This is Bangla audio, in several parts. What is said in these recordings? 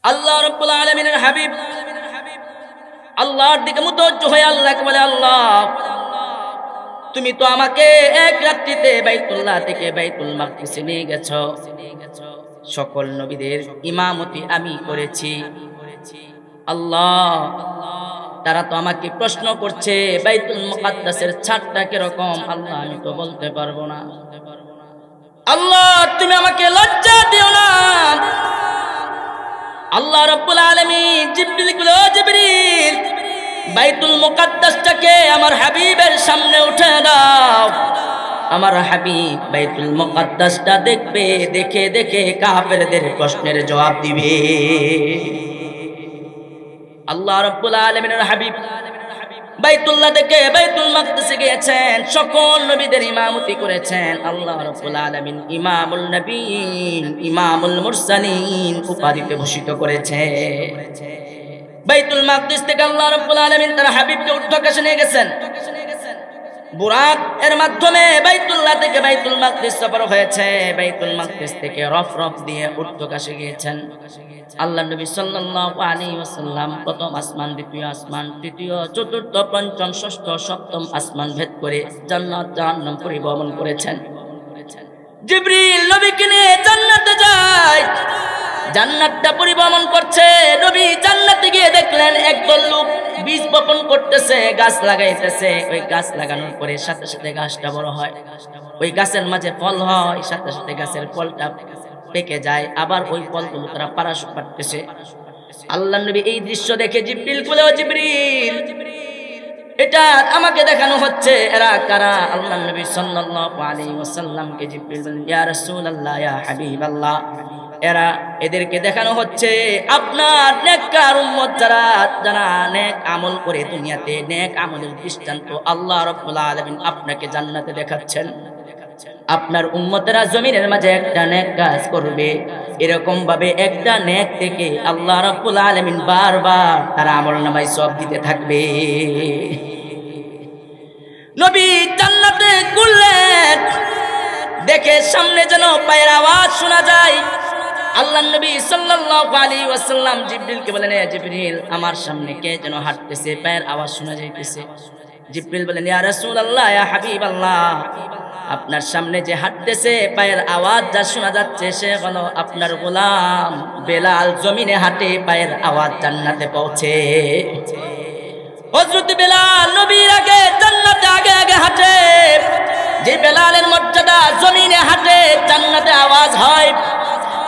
আল্লাহ রাব্বুল আলামিনের হাবিব আল্লাহর দিকে মুতওয়াজ্জিহ হয়ে আল্লাহকে বলে, আল্লাহ তুমি তো আমাকে এক রাত্রিতে বাইতুল্লাহ থেকে বাইতুল মাকদিসে নিয়ে গেছো, সকল নবীদের ইমামতি আমি করেছি। আল্লাহ তারা তো আমাকে প্রশ্ন করছে বাইতুল মুকাদ্দাসের ছাদটা কিরকম, আল্লাহ আমি তো বলতে পারবো না। আল্লাহ তুমি আমাকে লজ্জা দিও না। আল্লাহ রাব্বুল আলামিন জিবরিলকে বলে, ও জিবরিল বাইতুল মুকাদ্দাসটাকে আমার হাবিবের সামনে উঠে দাও। আমার হাবিব বাইতুল মুকাদ্দাসটা দেখবে, দেখে দেখে কাফেরদের প্রশ্নের জবাব দিবে। আল্লাহ রাব্বুল আলামিনের হাবিব বাইতুল্লাহ থেকে বাইতুল মাকদিসে গিয়েছেন, সকল নবীদের ইমামতি করেছেন। আল্লাহ রাব্বুল আলামিন ইমামুল নবীন ইমামুল মুরসালিন উপাধিতে ভূষিত করেছে। বাইতুল মাকদিস থেকে আল্লাহ রাব্বুল আলামিন তার হাবিবকে ঊর্ধ্বকাশে নিয়ে গেছেন। বুরাক এর মাধ্যমে বাইতুল্লাহ থেকে বাইতুল মাকদিস সফর হয়েছে। বাইতুল মাকদিস থেকে রফরফ দিয়ে ঊর্ধ্বকাশে গিয়েছেন। আল্লাহ নবী সাল্লাল্লাহু আলাইহি ওয়াসাল্লাম প্রথম আসমান, দ্বিতীয় আসমান, তৃতীয়, চতুর্থ, পঞ্চম, ষষ্ঠ, সপ্তম আসমান ভেদ করে জান্নাত জাহান্নাম পরিভ্রমণ করেছেন। জিবরিল নবীকে নিয়ে জান্নাতে যায়, জান্নাতটা পরিভ্রমণ করছে। নবী জান্নাতে গিয়ে দেখলেন একদল লোক বীজ বপন করতেছে, গাছ লাগাইতেছে। ওই গাছ লাগানোর পরে সাথে সাথে গাছটা বড় হয়, ওই গাছের মাঝে ফল হয়, সাথে সাথে গাছের ফলটা পেকে যায়, আবার ওই ফলগুলো তারা পাড়তেছে। আল্লাহ নবী এই দৃশ্য দেখে জিবরিল বলে, ও জিবরিল এটা আমাকে দেখানো হচ্ছে, এরা কারা? আল্লাহ নবী সাল্লাল্লাহু আলাইহি ওয়াসাল্লামকে জিবরিল বলেন, ইয়া রাসূলুল্লাহ ইয়া হাবিবাল্লাহ এদেরকে দেখানো হচ্ছে আপনার নেককার উম্মত যারা যারা নেক আমল করে দুনিয়াতে নেক আমলের দৃষ্টান্ত আল্লাহ রাব্বুল আলামিন আপনাকে জান্নাতে দেখাচ্ছেন। আপনার উম্মতেরা জমিনের মাঝে একটা নেক কাজ করবে, এরকম ভাবে একটা নেক থেকে আল্লাহ রাব্বুল আলামিন বারবার তার আমলনামায় সওয়াব দিতে থাকবে। নবী জান্নাতে ঘুরলেন, দেখে সামনে যেন পায়ের আওয়াজ শোনা যায়। আল্লাহ নবী সাল্লাল্লাহু আলাইহি ওয়াসাল্লাম জিবরিলকে বলেন, এ জিবরিল আমার সামনে কে যেন হাঁটতেছে, পায়ের আওয়াজ শোনা যাইতেছে। জিবরিল বলেন, ইয়া রাসূলুল্লাহ ইয়া হাবিবাল্লাহ আপনার সামনে যে হাঁটতেছে পায়ের আওয়াজ যা শোনা যাচ্ছে সে হলো আপনার গোলাম বেলাল। জমিনে হাঁটে, পায়ের আওয়াজ জান্নাতে পৌঁছে। হযরত বেলাল নবীর আগে জান্নাতে আগে আগে হাঁটে। যে বেলালের মর্যাদা জমিনে হাঁটে, জান্নাতে আওয়াজ হয়।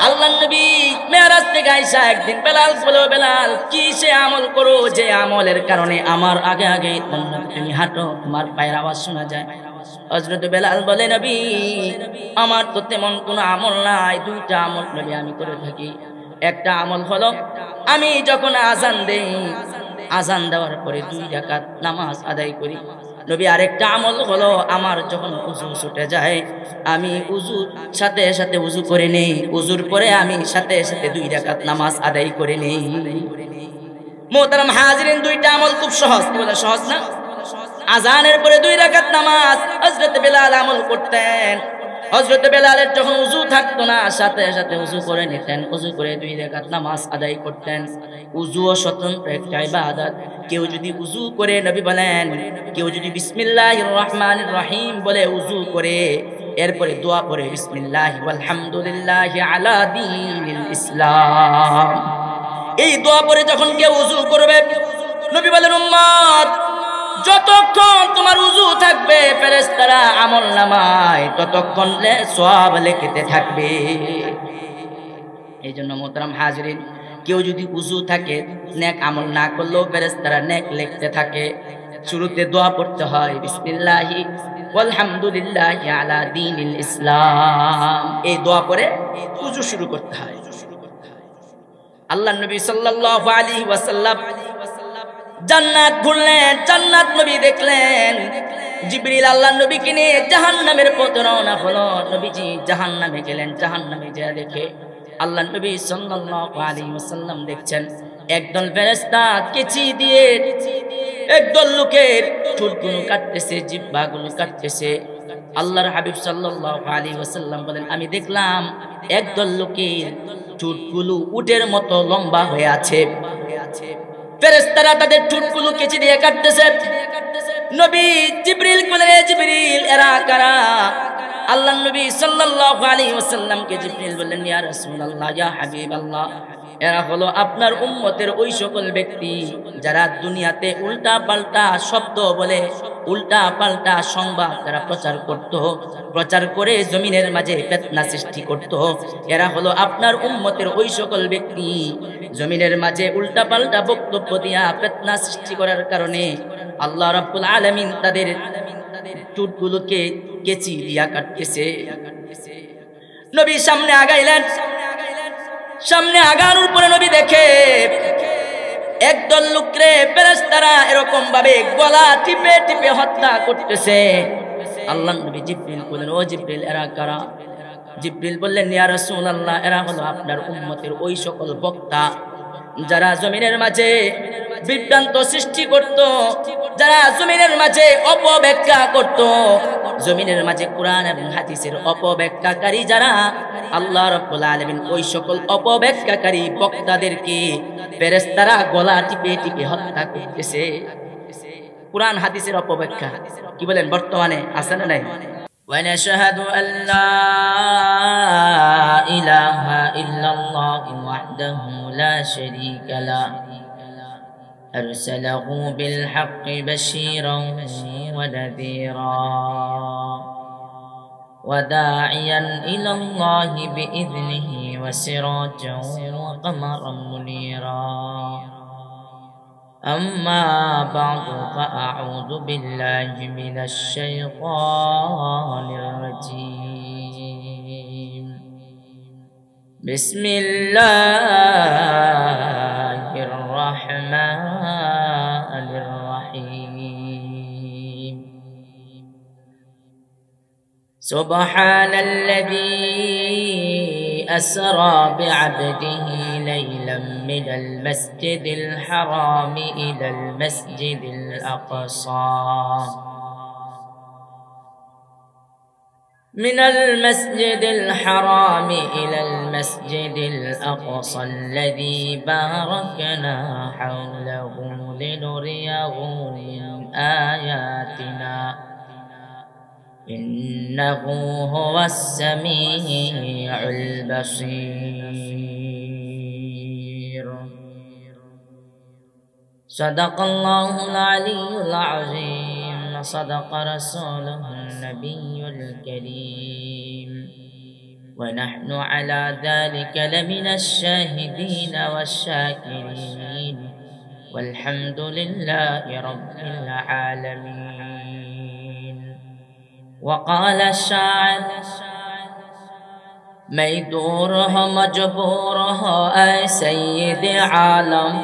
আল্লাহ নবী মেরাজ থেকে আইসা একদিন বেলাল বলে, বেলাল কি সে আমল করো যে আমলের কারণে আমার আগে আগে তুমি হাঁটো, তোমার পায়ের আওয়াজ শোনা যায়? হযরত বেলাল বলে, নবী আমার তো তেমন কোনো আমল নাই, দুইটা আমল নবী আমি করে থাকি। একটা আমল হলো আমি যখন আজান দেই, আজান দেওয়ার পরে 2 রাকাত নামাজ আদায় করি। নবী আরেকটা আমল হলো আমার যখন উযু ছুটে যায় আমি উযুর সাথে সাথে উযু করে নেই, উযুর পরে আমি সাথে সাথে 2 রাকাত নামাজ আদায় করে নেই। মুহতারাম হাজিরিন, দুইটা আমল খুব সহজ, বলে সহজ না? আজানের পরে 2 রাকাত নামাজ হযরত বেলাল আমল করতেন। হযরত বেলালের যখন উযু থাকতো না সাথে সাথে উযু করে নিতেন, উযু করে 2 রাকাত নামাজ আদায় করতেন। উযুও স্বতন্ত্র একটা ইবাদত। কেউ যদি উযু করে, নবী বলেন কেউ যদি বিসমিল্লাহির রহমানির রহিম বলে উযু করে, এরপরে দোয়া পড়ে বিসমিল্লাহি ওয়াল হামদুলিল্লাহি আলা দীনিল ইসলাম, এই দোয়া পড়ে যখন কেউ উযু করবে, নবী বলেন উম্মত যতক্ষণ তোমার উযু থাকবে ফেরেশতারা আমলনামায় ততক্ষণ সওয়াব লিখতে থাকবে। এই জন্য মুহতারাম হাজিরিন, কেউ যদি উযু থাকে নেক আমল না করলেও ফেরেশতারা নেক লিখতে থাকে। শুরুতে দোয়া পড়তে হয় বিসমিল্লাহি ওয়াল হামদুলিল্লাহি আলা দীনিল ইসলাম, এই দোয়া পড়ে উযু শুরু করতে হয়। আল্লাহ নবী সাল্লাল্লাহু আলাইহি ওয়াসাল্লাম জান্নাত ঘুরলেন, জান্নাত নবী দেখলেন। জিবরিল আল্লাহ নবীকে নিয়ে জাহান্নামের পথে রওনা হলো। নবীজি জাহান্নামে গেলেন, জাহান্নামে যা দেখে আল্লাহ নবী সাল্লাল্লাহু আলাইহি ওয়াসাল্লাম দেখছেন একদল ফেরেশতা কেচি দিয়ে একদল লোকের ঠোঁটগুলো কাটতেছে, জিহ্বাগুলো কাটতেছে। আল্লাহর হাবিব সাল্লাল্লাহু আলাইহি ওয়াসাল্লাম বলেন, আমি দেখলাম একদল লোকের ঠোঁটগুলো উটের মতো লম্বা হয়ে আছে। ফেরেশতারা তাদের ঠোঁটগুলো কেচি দিয়ে কাটতেছে। নবী জিবরিল বলে, জিবরিল এরা কারা? আল্লাহর নবী সাল্লাল্লাহু আলাইহি ওয়াসাল্লামকে জিবরিল বললেন, ইয়া রাসূলুল্লাহ, ইয়া হাবিবাল্লাহ, এরা হলো আপনার উম্মতের ওই সকল ব্যক্তি যারা দুনিয়াতে উল্টা পাল্টা শব্দ বলে, উল্টা পাল্টা সংবাদ যারা প্রচার করে জমিনের মাঝে ফিতনা সৃষ্টি করত। এরা হলো আপনার উম্মতের ওই সকল ব্যক্তি জমিনের মাঝে উল্টা পাল্টা বক্তব্য দিয়া ফিতনা সৃষ্টি করার কারণে আল্লাহ রাব্বুল আলামিন তাদের ঠোঁটগুলোকে কেচি দিয়া কাটতেছে। নবী সামনে আগাইলেন। সামনে আগানোর পরে নবী দেখে একদল লোকরে ফেরেশতারা এরকম ভাবে গলা টিপে টিপে হত্যা করতেছে। আল্লাহর নবী জিবরিল বললেন, ও জিবরিল এরা কারা? জিবরিল বললেন, ইয়া রাসূলুল্লাহ, এরা হলো আপনার উম্মতের ওই সকল বক্তা যারা জমিনের মাঝে বিভ্রান্ত সৃষ্টি করত, যারা জমিনের মাঝে অপব্যাখ্যা করত, জমিনের মাঝে কোরআন এবং হাদিসের অপব্যাখ্যাকারী যারা, আল্লাহ রাব্বুল আলামিন ওই সকল অপব্যাখ্যাকারী বক্তাদেরকে ফেরেশতারা গলা টিপে টিপে হত্যা করতেছে। কোরআন হাদিসের অপব্যাখ্যা কি বলেন বর্তমানে আছে না নাই? ونشهد أن لا إله إلا الله وحده لا شريك له أرسله بالحق بشيرا ونذيرا وداعيا إلى الله بإذنه وسراجا وقمرا منيرا أما بعد فأعوذ بالله من الشيطان الرجيم بسم الله الرحمن الرحيم سبحان الذي أسرى بعبده ليلا من المسجد الحرام إلى المسجد الأقصى من المسجد الحرام إلى المسجد الأقصى الذي باركنا حوله لنريه من آياتنا إنه هو السميع البصير صدق الله العلي العظيم صدق رسوله النبي الكريم ونحن على ذلك لمن الشاهدين والشاكرين والحمد لله رب العالمين وقال الشاعر میں دور ہوں مجبور ہو اے سید عالم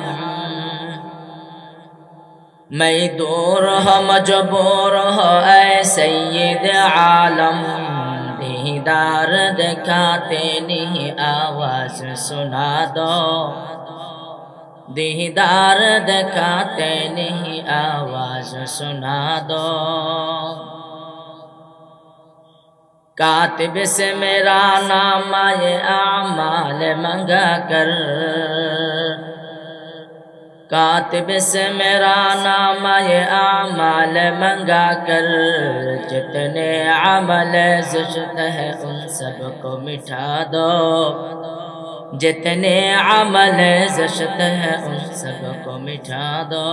میں دور ہوں مجبور ہو اے سید عالم دیدار دکھاتے نہیں آواز سنا دو دیدار دکھاتے نہیں آواز سنا دو کاتب سے میرا نام آئے اعمال منگا کر کاتب سے میرا نام آئے اعمال منگا کر جتنے عمل زشت ہے ان سب کو مٹھا دو جتنے عمل زشت ہے ان سب کو مٹھا دو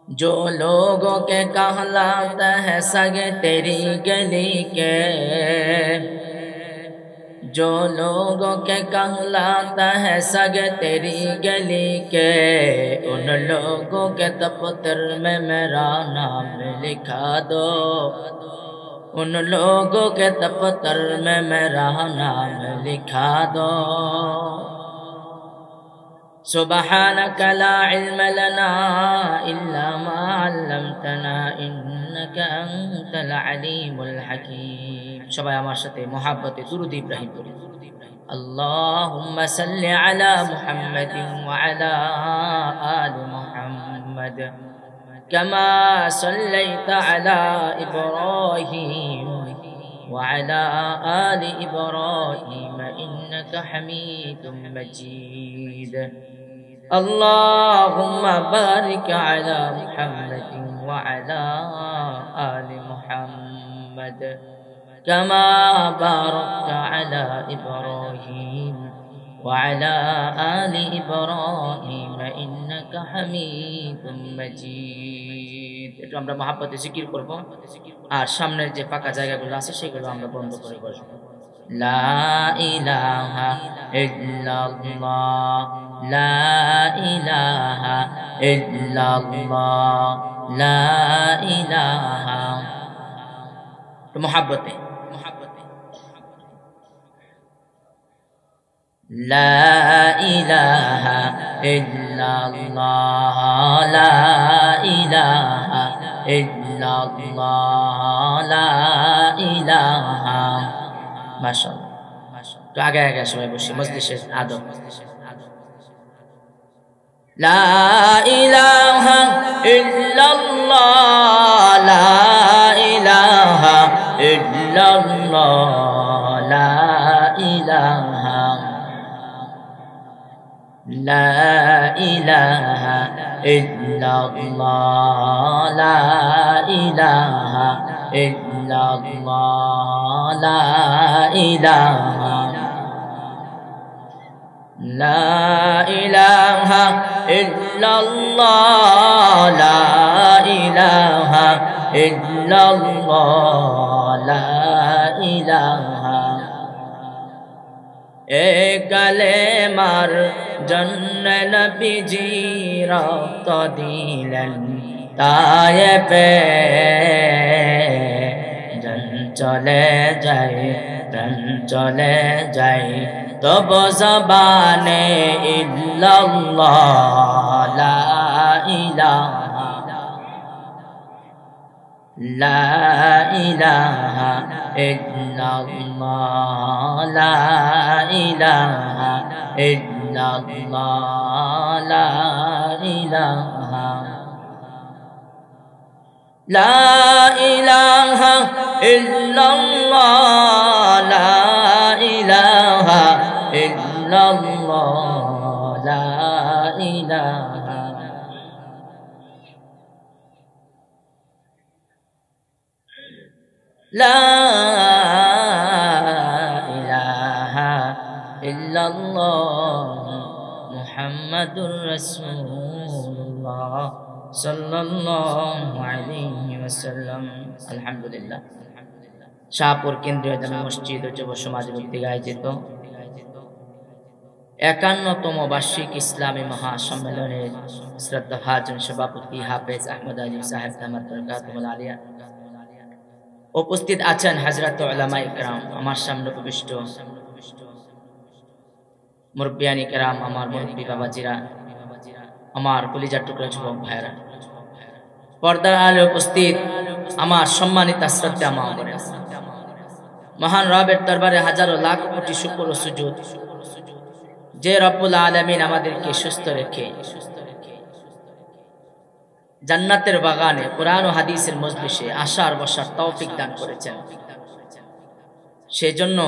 جو لوگوں کے کہلاتا ہے سگ تیری گلی کے جو لوگوں کے کہلاتا ہے سگ تیری گلی کے ان لوگوں کے دفتر میں میرا نام لکھا دو ان لوگوں کے دفتر میں میرا نام لکھا دو سبحانك لا علم لنا إلا ما علمتنا إنك أنت العليم الحكيم সবাই আমার সাথে মহব্বতে দুরূদ ইব্রাহিম পড়ি اللهم صل على محمد وعلى آل محمد كما صليت على إبراهيم وعلى آل إبراهيم إنك حميد مجيد اللهم بارك على محمد وعلى آل محمد كما باركت على إبراهيم وعلى آل إبراهيم إنك حميد مجيد একটু আমরা মহব্বতে জিকির করব আর সামনের যে ফাঁকা জায়গাগুলো আছে সেগুলো আমরা বন্ধ করে বসব লা ইলাহা ইল্লাল্লাহ লা ইলাহা ইল্লাল্লাহ লা ইলাহা মহব্বতে لا إله إلا الله لا إله إلا الله لا إله ما شاء الله তো আগে আগে সবাই বসে মজলিসের আদব لا إله إلا الله لا إله إلا الله لا إله لا إله إلا الله لا إله إلا الله لا إله لا إله إلا الله لا إله إلا الله لا إله কালেমার জন্য নবীজি রক্ত দিলেন তায়েফে জন চলে যায় তব জবানে ইল্লাল্লাহ লা ইলাহা لا إله إلا الله لا إله إلا الله لا إله لا إله إلا الله لا إله إلا الله لا إله لا إله إلا الله محمد رسول الله صلى الله عليه وسلم الحمد لله শাহপুর কেন্দ্রীয় জামে মসজিদ ও যুব সমাজ কর্তৃক আয়োজিত ৫১তম বার্ষিক ইসলামী মহাসম্মেলনের শ্রদ্ধাভাজন সভাপতি হাফেজ আহমদ আলী সাহেব দামাত বরকাতুহুল আলিয়া উপস্থিত আছেন হযরত উলামা ইকরাম আমার সামনে উপবিষ্ট মুরব্বিয়ানি কেরাম আমার মুরব্বি বাবাজিরা আমার কলিজার টুকরা যুবক ভাইরা পর্দার আড়ালে উপস্থিত আমার সম্মানিত শ্রদ্ধা মা বোনেরা মহান রবের দরবারে হাজারো লাখ কোটি শুকর ও সুজুদ যে রব্বুল আলামিন আমাদেরকে সুস্থ রেখে জান্নাতের বাগানে কুরআন ও হাদিসের মজলিসে আসার বসার তৌফিক দান করেছেন সেজন্য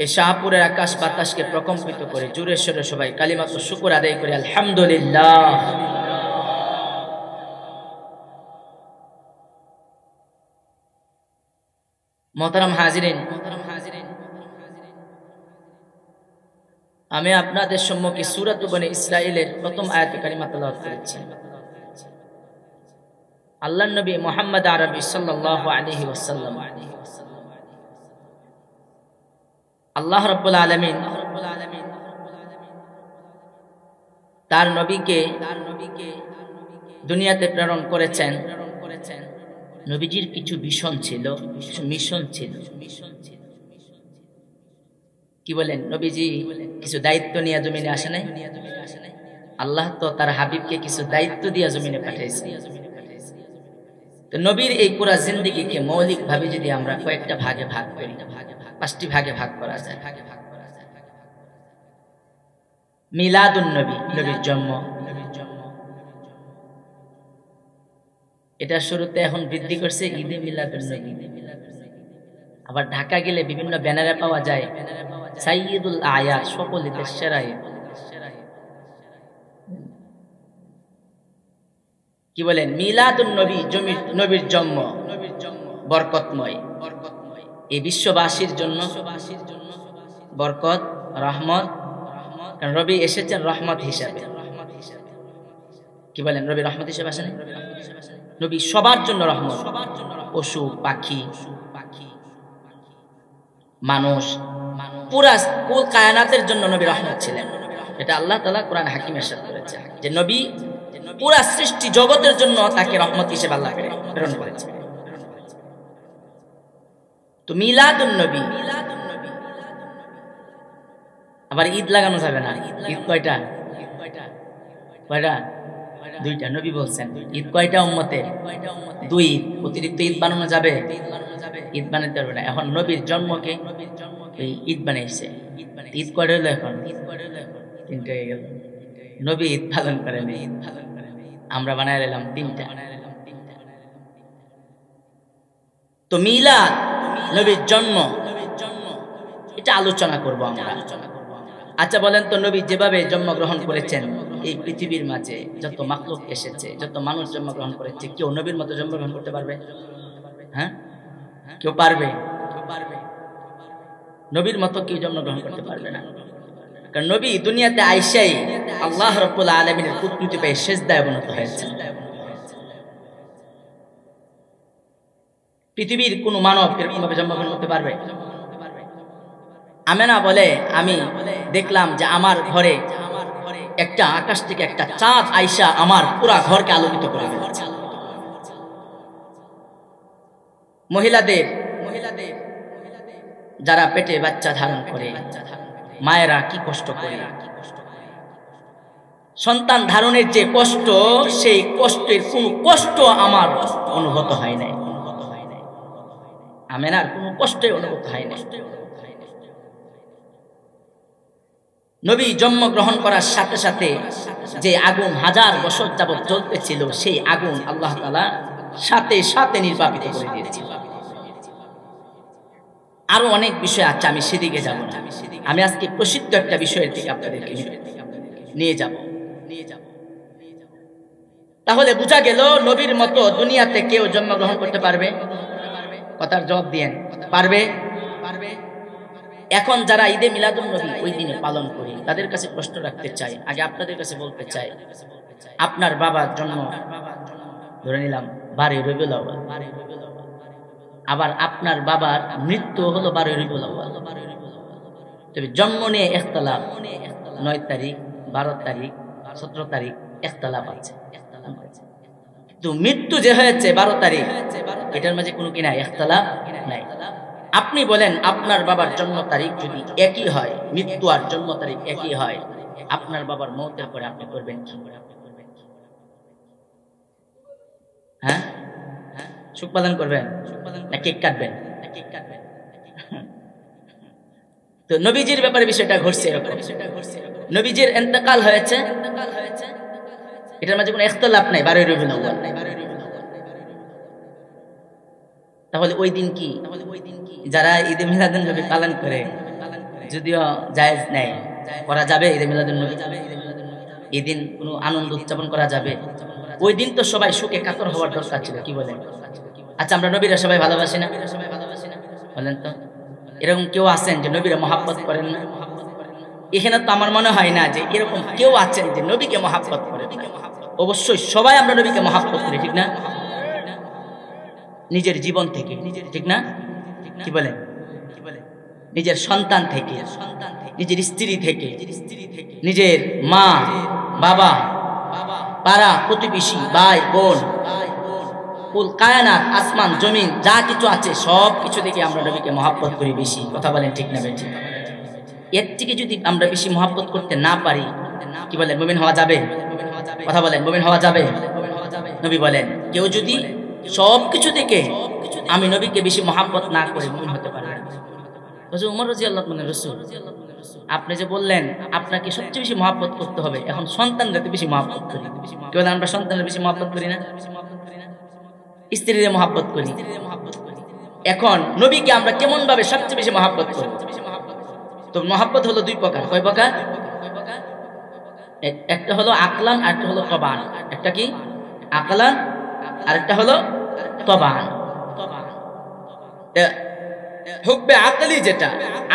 এই শাহপুরের আকাশ বাতাসকে প্রকম্পিত করে জোরে সোরে সবাই কালিমাত শুকর আদায় করে আলহামদুলিল্লাহ মোহতারাম হাজিরিন আমি আপনাদের সম্মুখে সূরাত বনী ইসরাঈলের প্রথম আয়াত কারিমা তেলাওয়াত করেছি আল্লাহর নবী মুহাম্মদ আরবি সাল্লাল্লাহু আলাইহি ওয়াসাল্লাম আল্লাহ রাব্বুল আলামিন তার নবীকে দুনিয়াতে প্রেরণ করেছেন নবীজির কিছু মিশন ছিল কি বলেন নবীজি কিছু দায়িত্ব নিয়ে জমিনে আসে নাই আল্লাহ তো তার হাবিবকে কিছু দায়িত্ব দিয়ে জমিনে পাঠিয়েছে তো নবীর এই পুরা জিন্দেগিকে মৌলিক ভাবে যদি আমরা কয়েকটা ভাগে ভাগ করি ৫টি ভাগে ভাগ করা যায় মিলাদুন নবী নবীর জন্ম এটা শুরুতে এখন বৃদ্ধি করছে ঈদে মিলাদুন নবী আবার ঢাকা গেলে বিভিন্ন ব্যানারে পাওয়া যায় সাইয়্যিদুল আয়াত, সকল ঈদের সেরা ঈদ। কি বলেন? মিলাদুন নবী, নবীর জন্ম বরকতময়, এই বিশ্ববাসীর জন্য বরকত, রহমত। কারণ রবি এসেছেন রহমত হিসাবে। কি বলেন? রবি রহমত হিসেবে আসেন। নবী সবার জন্য রহমত, পশু পাখি মানুষ, পুরা কুল কায়নাতের জন্য নবী রহমত ছিলেন। এটা আল্লাহ তাআলা কোরআন হাকিমে ইরশাদ করেছে যে নবী পুরা সৃষ্টি জগতের জন্য তাকে রহমত হিসেবে আল্লাহ প্রেরণ করেছে। তো মিলাদুন নবী। আবার ঈদ লাগানো যাবে না। ঈদ কয়টা? দুইটা। নবী বলছেন ঈদ কয়টা উম্মতের? দুই। অতিরিক্ত ঈদ বানানো যাবে? ঈদ বানাতে পারবে না। এখন নবীর জন্মকে ঈদ বানাইছে। ঈদ কয়টা হলো? এখন তিনটা হয়ে গেল। নবী ঈদ পালন করেন, আমরা বানায় নিলাম তিনটা। তো মিলাদ, নবীর জন্ম, এটা আলোচনা করব আমরা। আচ্ছা বলেন তো, নবী যেভাবে জন্মগ্রহণ করেছেন, এই পৃথিবীর মাঝে যত মাখলুক এসেছে, যত মানুষ জন্মগ্রহণ করেছে, কেউ নবীর মতো জন্মগ্রহণ করতে পারবে? হ্যাঁ, কেউ পারবে? নবীর মতো কেউ জন্মগ্রহণ করতে পারবে না। কারণ নবী দুনিয়াতে আইসাই আল্লাহ রাব্বুল আলামিনের কুদরতি পেয়ে সিজদায় অবনত হয়েছে। পৃথিবীর কোন মানব এরকম ভাবে জন্মগ্রহণ করতে পারবে? আমেনা বলে, আমি দেখলাম যে আমার ঘরে একটা আকাশ থেকে একটা চাঁদ আইসা আমার পুরা ঘরকে আলোকিত করে ফেলেছে। মহিলাদের যারা পেটে বাচ্চা ধারণ করে, মায়েরা কি কষ্ট করে, সন্তান ধারণের যে কষ্ট, সেই কষ্টের কোন কষ্ট আমার অনুভূত হয় নাই। আমেনার কোন কষ্টই অনুভূত হয় নাই। নবী জন্মগ্রহণ করার সাথে সাথে যে আগুন 1000 বছর যাবত জ্বলতেছিল, সেই আগুন আল্লাহ তাআলা সাথে সাথে নির্বাপিত করে দিয়েছিল। আরো অনেক বিষয় আছে, আমি সেদিকে যাব না। আমি আজকে প্রসিদ্ধ একটা বিষয়ের দিকে আপনাদেরকে নিয়ে যাব। তাহলে বোঝা গেল নবীর মতো দুনিয়াতে কেউ জন্মগ্রহণ করতে পারবে? কথার জবাব দিয়েন, পারবে? এখন যারা ঈদে মিলাদুন নবী ওই দিনে পালন করি, তাদের কাছে প্রশ্ন রাখতে চাই, আগে আপনাদের কাছে বলতে চাই, আপনার বাবার জন্ম ধরে নিলাম 12 রবিউল আউয়াল, আবার আপনার বাবার মৃত্যু হলো 12 রবিউল আউয়াল, তবে জন্ম নিয়ে ইখতিলাফ, 9 তারিখ, 12 তারিখ, 17 তারিখ ইখতিলাফ আছে। তো মৃত্যু যে হয়েছে 12 তারিখ, এটার মাঝে কোনো কি নাই, ইখতিলাফ নাই। আপনি বলেন আপনার বাবার জন্ম তারিখ যদি একই হয়, মৃত্যু আর জন্ম তারিখ একই হয়, আপনার বাবার মওতের পরে আপনি করবেন কি? হ্যাঁ, সুখ পালন করবেন না কেক কাটবেন? তো নবীজির ব্যাপারে বিষয়টা ঘটছে এরকম। নবীজির ইন্তেকাল হয়েছে, এটার মাঝে কোনো ইখতিলাফ নাই, 12 রবিউল আউয়াল। তাহলে ওই দিন কি যারা ঈদে মিলাদুন নবী পালন করে, যদিও জায়েজ নেই, করা যাবে ঈদে মিলাদুন নবী? এই দিন কোনো আনন্দ উদযাপন করা যাবে? ওই দিন তো সবাই সুখে কাতর হওয়ার দরকার ছিল, কি বলেন? আচ্ছা, আমরা নবীরা সবাই ভালোবাসি না? বলেন তো, এরকম কেউ আছেন যে নবীরা মহাব্বত করেন না? এখানে তো আমার মনে হয় না যে এরকম কেউ আছেন যে নবীকে মহাব্বত করেন না। অবশ্যই সবাই আমরা নবীকে মহাব্বত করি, ঠিক না? নিজের জীবন থেকে, ঠিক না? কি বলেন? নিজের সন্তান থেকে, নিজের স্ত্রী থেকে, নিজের মা বাবা, পাড়া প্রতিবেশী, ভাই বোন, কুল কায়নাত, আসমান জমিন যা কিছু আছে সব কিছু থেকে আমরা নবীকে মহাব্বত করি বেশি। কথা বলেন ঠিক না বেশি? এর থেকে যদি আমরা বেশি মহাব্বত করতে না পারি, কি বলেন, মুমিন হওয়া যাবে? কথা বলেন, মুমিন হওয়া যাবে? নবী বলেন কেউ যদি সব কিছু থেকে আমি নবীকে বেশি মহাব্বত না করে মুমিন হতে পারে না। ওমর রাদিয়াল্লাহু আনহু রাসূল, আপনি যে বললেন আপনাকে সবচেয়ে বেশি মহাব্বত করতে হবে, এখন সন্তানদের বেশি মহাব্বত করি। কেউ আমরা সন্তানের বেশি মহাব্বত করি না? স্ত্রীর মহাব্বত করি, এখন নবীকে আমরা কেমন ভাবে সবচেয়ে বেশি মহব্বত করব? তো মহব্বত হলো দুই প্রকার। কয় প্রকার? একটা হলো আকলান আর একটা হলো তবান। একটা কি? আকলান আর একটা হলো তবান। হুব্বে আকলি, যেটা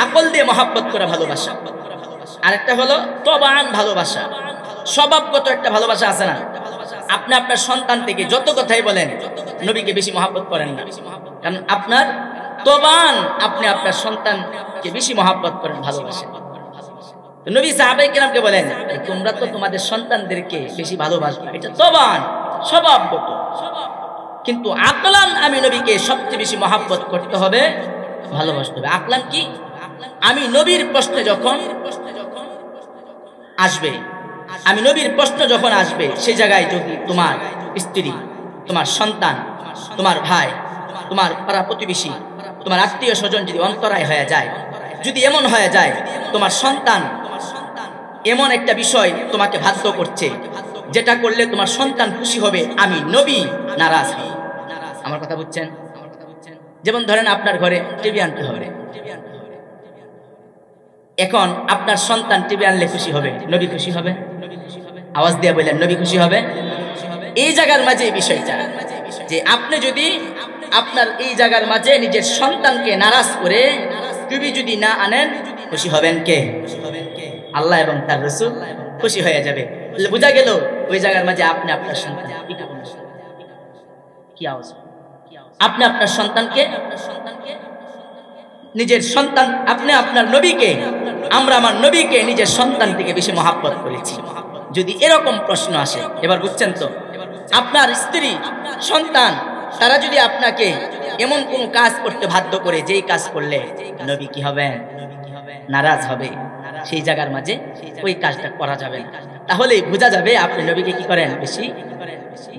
আকল দিয়ে মহব্বত করা ভালোবাসা, আর একটা হলো তবান ভালোবাসা, স্বভাবগত একটা ভালোবাসা আছে না? আপনি আপনার সন্তান থেকে যত কথাই বলেন নবীকে বেশি মহব্বত করেন না, কারণ আপনার তবান, আপনি আপনার সন্তানকে বেশি মহব্বত করেন, ভালোবাসেন। নবী সাহাবায়ে কেরামকে বলেন তোমরা তো তোমাদের সন্তানদেরকে বেশি ভালোবাসবে, এটা তবান স্বভাবগত। কিন্তু আকলান, আমি নবীকে সবচেয়ে বেশি মহব্বত করতে হবে, ভালোবাসতে হবে। আকলান কি? আমি নবীর প্রশ্নে যখন আসবে, আমি নবীর প্রশ্ন যখন আসবে, সেই জায়গায় যদি তোমার স্ত্রী, তোমার সন্তান, তোমার ভাই, তোমার পাড়া প্রতিবেশী, তোমার আত্মীয় স্বজন যদি অন্তরায় হয়ে যায়, যদি এমন হয়ে যায় তোমার সন্তান এমন একটা বিষয় তোমাকে বাধ্য করছে, যেটা করলে তোমার সন্তান খুশি হবে, আমি নবী নারাজ হই। আমার কথা বুঝছেন? যেমন ধরেন আপনার ঘরে টিভি আনতে হবে, এখন আপনার সন্তান টিভি আনলে খুশি হবে, নবী খুশি হবে? আওয়াজ দিয়ে বললেন নবী খুশি হবে? এই জায়গার মাঝে এই বিষয়টা, যে আপনি যদি আপনার এই জায়গার মাঝে নিজের সন্তানকে নারাজ করে টিভি যদি না আনেন, খুশি হবেন কে? আল্লাহ এবং তার রাসূল খুশি হয়ে যাবে। বোঝা গেল ওই জায়গার মাঝে আপনি আপনার সন্তান কি আওয়াজ, আপনি আপনার সন্তানকে, নিজের সন্তান, আপনি আপনার নবীকে, আমরা আমার নবীকে নিজের সন্তান থেকে বেশি মহব্বত করেছি। যদি এরকম প্রশ্ন আসে, এবার বুঝছেন তো, আপনার স্ত্রী, সন্তান, তারা যদি আপনাকে এমন কোন কাজ করতে বাধ্য করে, যেই কাজ করলে নবী কি হবে? নারাজ হবে, সেই জায়গার মাঝে ওই কাজটা করা যাবে না। তাহলেই বোঝা যাবে আপনি নবীকে কি করেন? বেশি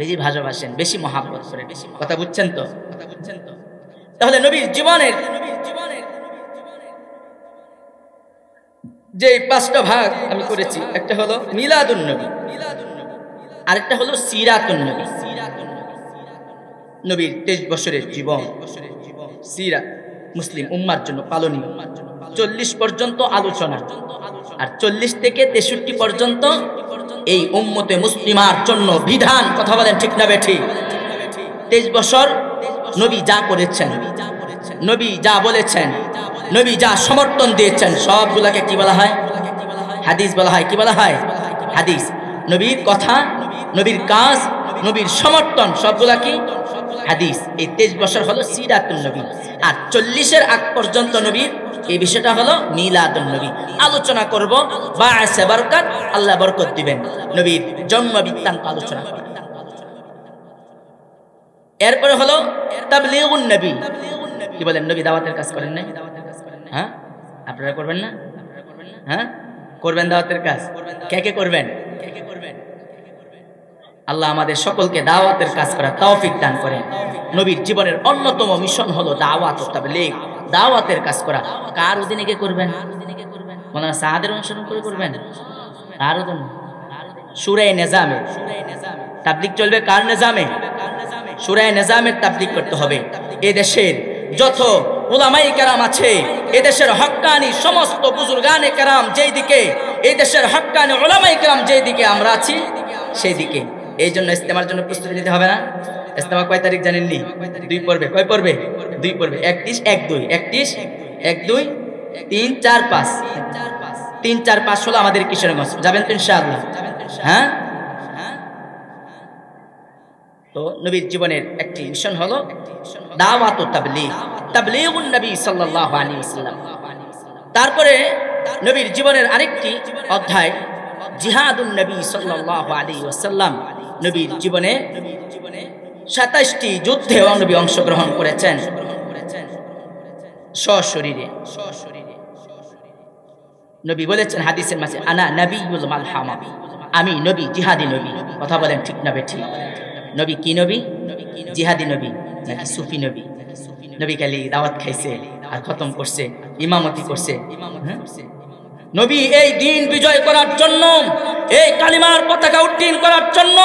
বেশি ভালোবাসেন, বেশি মহব্বত করেন। কথা বুঝছেন তো? তাহলে নবীর জীবনের যে 5টা ভাগ আমি করেছি, একটা হলো মিলাদুন নবী, আরেকটা হলো সিরাতুন নবী, নবীর 23 বছরের জীবন, সিরাত মুসলিম উম্মার জন্য পালনীয়। 40 পর্যন্ত আলোচনা, আর 40 থেকে 63 পর্যন্ত এই উম্মতে মুসলিমার জন্য বিধান। কথা বলেন ঠিক না বেঠিক? 23 বছর নবী যা করেছেন, নবী যা বলেছেন, নবী যা সমর্থন দিয়েছেন, সবগুলাকে কি বলা হয়? হাদিস বলা হয়। কি বলা হয়? হাদিস। নবীর কথা, নবীর কাজ, নবীর সমর্থন, সবগুলা কি? হাদিস। এই 23 বছর হলো সিরাতুন নবী, আর 40-এর আগ পর্যন্ত নবীর এই বিষয়টা হলো মিলাদুন নবী। আলোচনা করব বা'সে বরকত, আল্লাহ বরকত দিবেন, নবীর জন্ম বৃত্তান্ত আলোচনা করব। এরপরে হলো তাবলীগুন নবী। কি বলেন? নবী দাওয়াতের কাজ করেন না? হ্যাঁ, আপনারা করবেন না? হ্যাঁ, করবেন দাওয়াতের কাজ। কে কে করবেন? আল্লাহ আমাদের সকলকে দাওয়াতের কাজ করার তৌফিক দান করেন। নবীর জীবনের অন্যতম মিশন হলো দাওয়াত ও তাবলীগ, দাওয়াতের কাজ করা। কার অধীনে কে করবেন? মনে হয় সাহাদের অনুসরণ করে করবেন? কার অধীনে? সূরা নিজামে তাবলীগ চলবে। কার নিজামে? সূরা নিজামের তাবলীগ করতে হবে। এই দেশের যত উলামায়ে কেরাম আছে, এই দেশের হক্কানি সমস্ত বুজুর্গানে কেরাম যেই দিকে, এই দেশের হক্কানি উলামায়ে কেরাম যেই দিকে আমরা আছি, সেই দিকে। এই জন্য ইস্তেমার জন্য প্রস্তুতি নিতে হবে না? ইস্তেমা কয় তারিখ জানেননি? 2 পর্বে। কয় পর্বে? 2 পর্বে। 31, 1, 2, 31, 1, 2, 3, 4, 5, 3, 4, 5 হলো আমাদের কিশোরগঞ্জ। যাবেন তো ইনশাআল্লাহ? হ্যাঁ। তো নবীর জীবনের একটি মিশন হলো দাওয়াত ও তাবলীগ, তাবলীগুন নবী সাল্লাল্লাহু আলাইহি ওয়াসাল্লাম। তারপরে নবীর জীবনের আরেকটি অধ্যায় জিহাদুন নবী সাল্লাল্লাহু আলাইহি ওয়াসাল্লাম। নবীর জীবনে 27টি যুদ্ধে নবী অংশগ্রহণ করেছেন সশরীরে। নবী বলেছেন হাদিসের মাঝে, আনা নবিয়ুল মালহামা, আমি নবী, জিহাদি নবী। কথা বলেন ঠিক না বেঠিক? নবী কি নবী? জিহাদি নবী নাকি সুফি নবী? নবী খালি দাওয়াত খাইছে আর খতম করছে, ইমামতি করছে? নবী এই দিন বিজয় করার জন্য, এই কালিমার পতাকা উত্তীর্ণ করার জন্য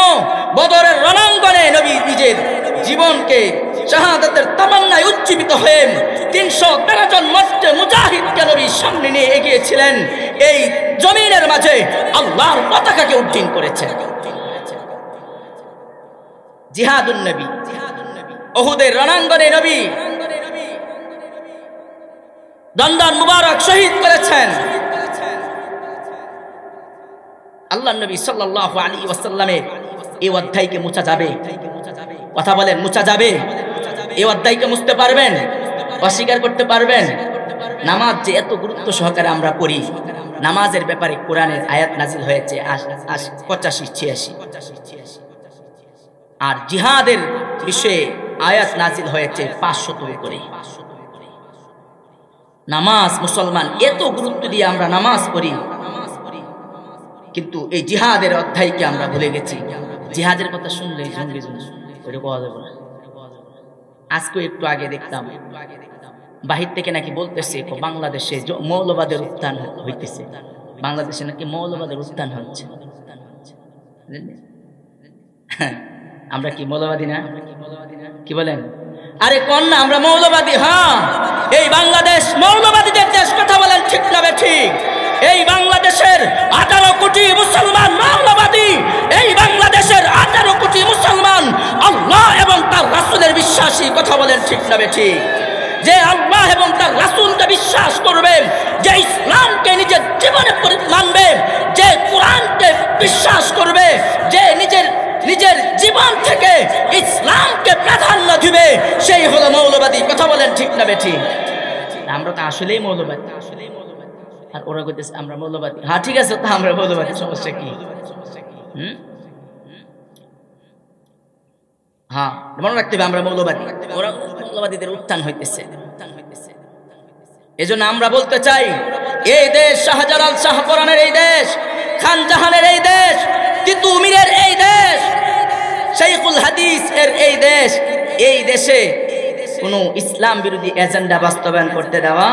বদরের রণাঙ্গনে নবী নিজের জীবনকে শাহাদাতের তামান্নায় উজ্জীবিত হয়ে 313 জন মুজাহিদকে নবীর সামনে নিয়ে এগিয়েছিলেন। এই জমিনের মাঝে আল্লাহর পতাকাকে উড্ডীন করেছেন। জিহাদুন নবী, উহুদের রণাঙ্গনে নবী দন্দন মুবারক শহীদ করেছেন। আল্লাহর নবী সাল্লাল্লাহু আলাইহি ওয়াসাল্লামের এই অধ্যায়কে মুছা যাবে? কথা বলেন, মুছা যাবে? এই অধ্যায়কে মুছতে পারবেন? অস্বীকার করতে পারবেন? নামাজ যে এত গুরুত্ব সহকারে আমরা পড়ি, নামাজের ব্যাপারে কোরআনের আয়াত নাজিল হয়েছে 85-86, আর জিহাদের বিষয়ে আয়াত নাজিল হয়েছে 500 করে। নামাজ মুসলমান এত গুরুত্ব দিয়ে আমরা নামাজ পড়ি, কিন্তু এই জিহাদের অধ্যায়কে আমরা ভুলে গেছি। জিহাদের কথা শুনলে আজকে একটু আগে দেখতাম বাহির থেকে নাকি বলতেছে বাংলাদেশে মৌলবাদের উত্থান হইতেছে, বাংলাদেশে নাকি মৌলবাদের উত্থান হচ্ছে। আমরা কি মৌলবাদী না? কি বলেন? আরে কোন না আমরা মৌলবাদী? হ্যাঁ, এই বাংলাদেশ মৌলবাদীদের দেশ। কথা বলেন ঠিক না ঠিক? এই বাংলাদেশের 18 কোটি মুসলমান মৌলবাদী। এই বাংলাদেশের 18 কোটি মুসলমান আল্লাহ এবং তার রাসূলের বিশ্বাসী। কথা বলেন ঠিক না ঠিক? যে আল্লাহ এবং তার রাসূলকে বিশ্বাস করবে, যে ইসলামকে নিজের জীবনে মানবে, যে কোরআনকে বিশ্বাস করবে, যে নিজের জীবন থেকে ইসলামকে প্রাধান্য দিবে, সেই হলো মৌলবাদী। কথা বলেন ঠিক না বেঠিক? আমরা তো আসলেই মৌলবাদী, আর ওরা কইতেছে আমরা মৌলবাদী। হ্যাঁ ঠিক আছে, তা আমরা মৌলবাদী, সমস্যা কি? হ্যাঁ মনে রাখতে হবে আমরা মৌলবাদী। ওরা মৌলবাদীদের উত্থান হইতেছে। এজন্য আমরা বলতে চাই, এই দেশ শাহজালাল শাহপরানের এই দেশ, খান জাহানের এই দেশ, তিতুমিরের এই দেশ, শাইখুল হাদিস এর এই দেশ, এই দেশে কোনো ইসলাম বিরোধী এজেন্ডা বাস্তবায়ন করতে দেওয়া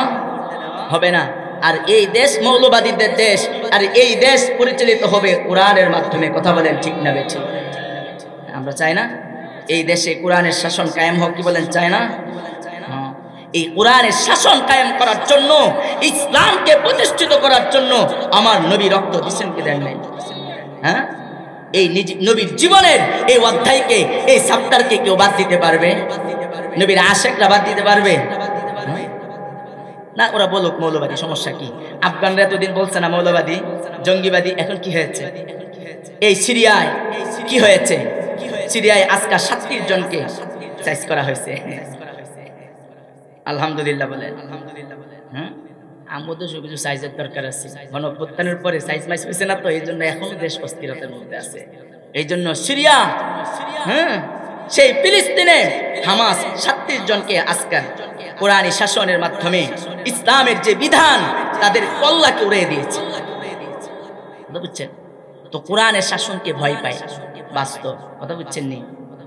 হবে না। আর এই দেশ মৌলবাদীদের দেশ, আর এই দেশ পরিচালিত হবে কোরআনের মাধ্যমে। কথা বলেন ঠিক না বেঠিক? আমরা চাই না এই দেশে কোরআনের শাসন কায়েম হোক? কি বলেন, চাই না? এই কোরআনের শাসন কায়েম করার জন্য, ইসলামকে প্রতিষ্ঠিত করার জন্য আমার নবী রক্ত দিচ্ছেন কি দেন নাই? হ্যাঁ, এই নবীর জীবনের এই অধ্যায়কে, এই চ্যাপ্টারকে কেউ বাদ দিতে পারবে? নবীর আশেকরা বাদ দিতে পারবে না? ওরা বলুক মৌলবাদী, সমস্যা কি? আফগানরা এতদিন বলছে না মৌলবাদী, জঙ্গিবাদী, এখন কি হয়েছে? এই সিরিয়ায় কি হয়েছে? সিরিয়ায় আজকে 37 জনকে সাইজ করা হয়েছে। আলহামদুলিল্লাহ বলেন। আমাদের কিছু সাইজের দরকার আছে। গণঅভ্যুত্থানের পরে সাইজ মাইজ হয়েছে না, তো এই জন্য এখনো দেশ অস্থিরতার মধ্যে আছে। এই জন্য সিরিয়া, সেই ফিলিস্তিনে হামাস 37 জনকে আজকাল কোরআনী শাসনের মাধ্যমে ইসলামের যে বিধান, তাদের কল্লাকে উড়িয়ে দিয়েছে। বুঝছেন তো? কোরআনের শাসনকে ভয় পায়, বাস্তব কথা বুঝছেন নি?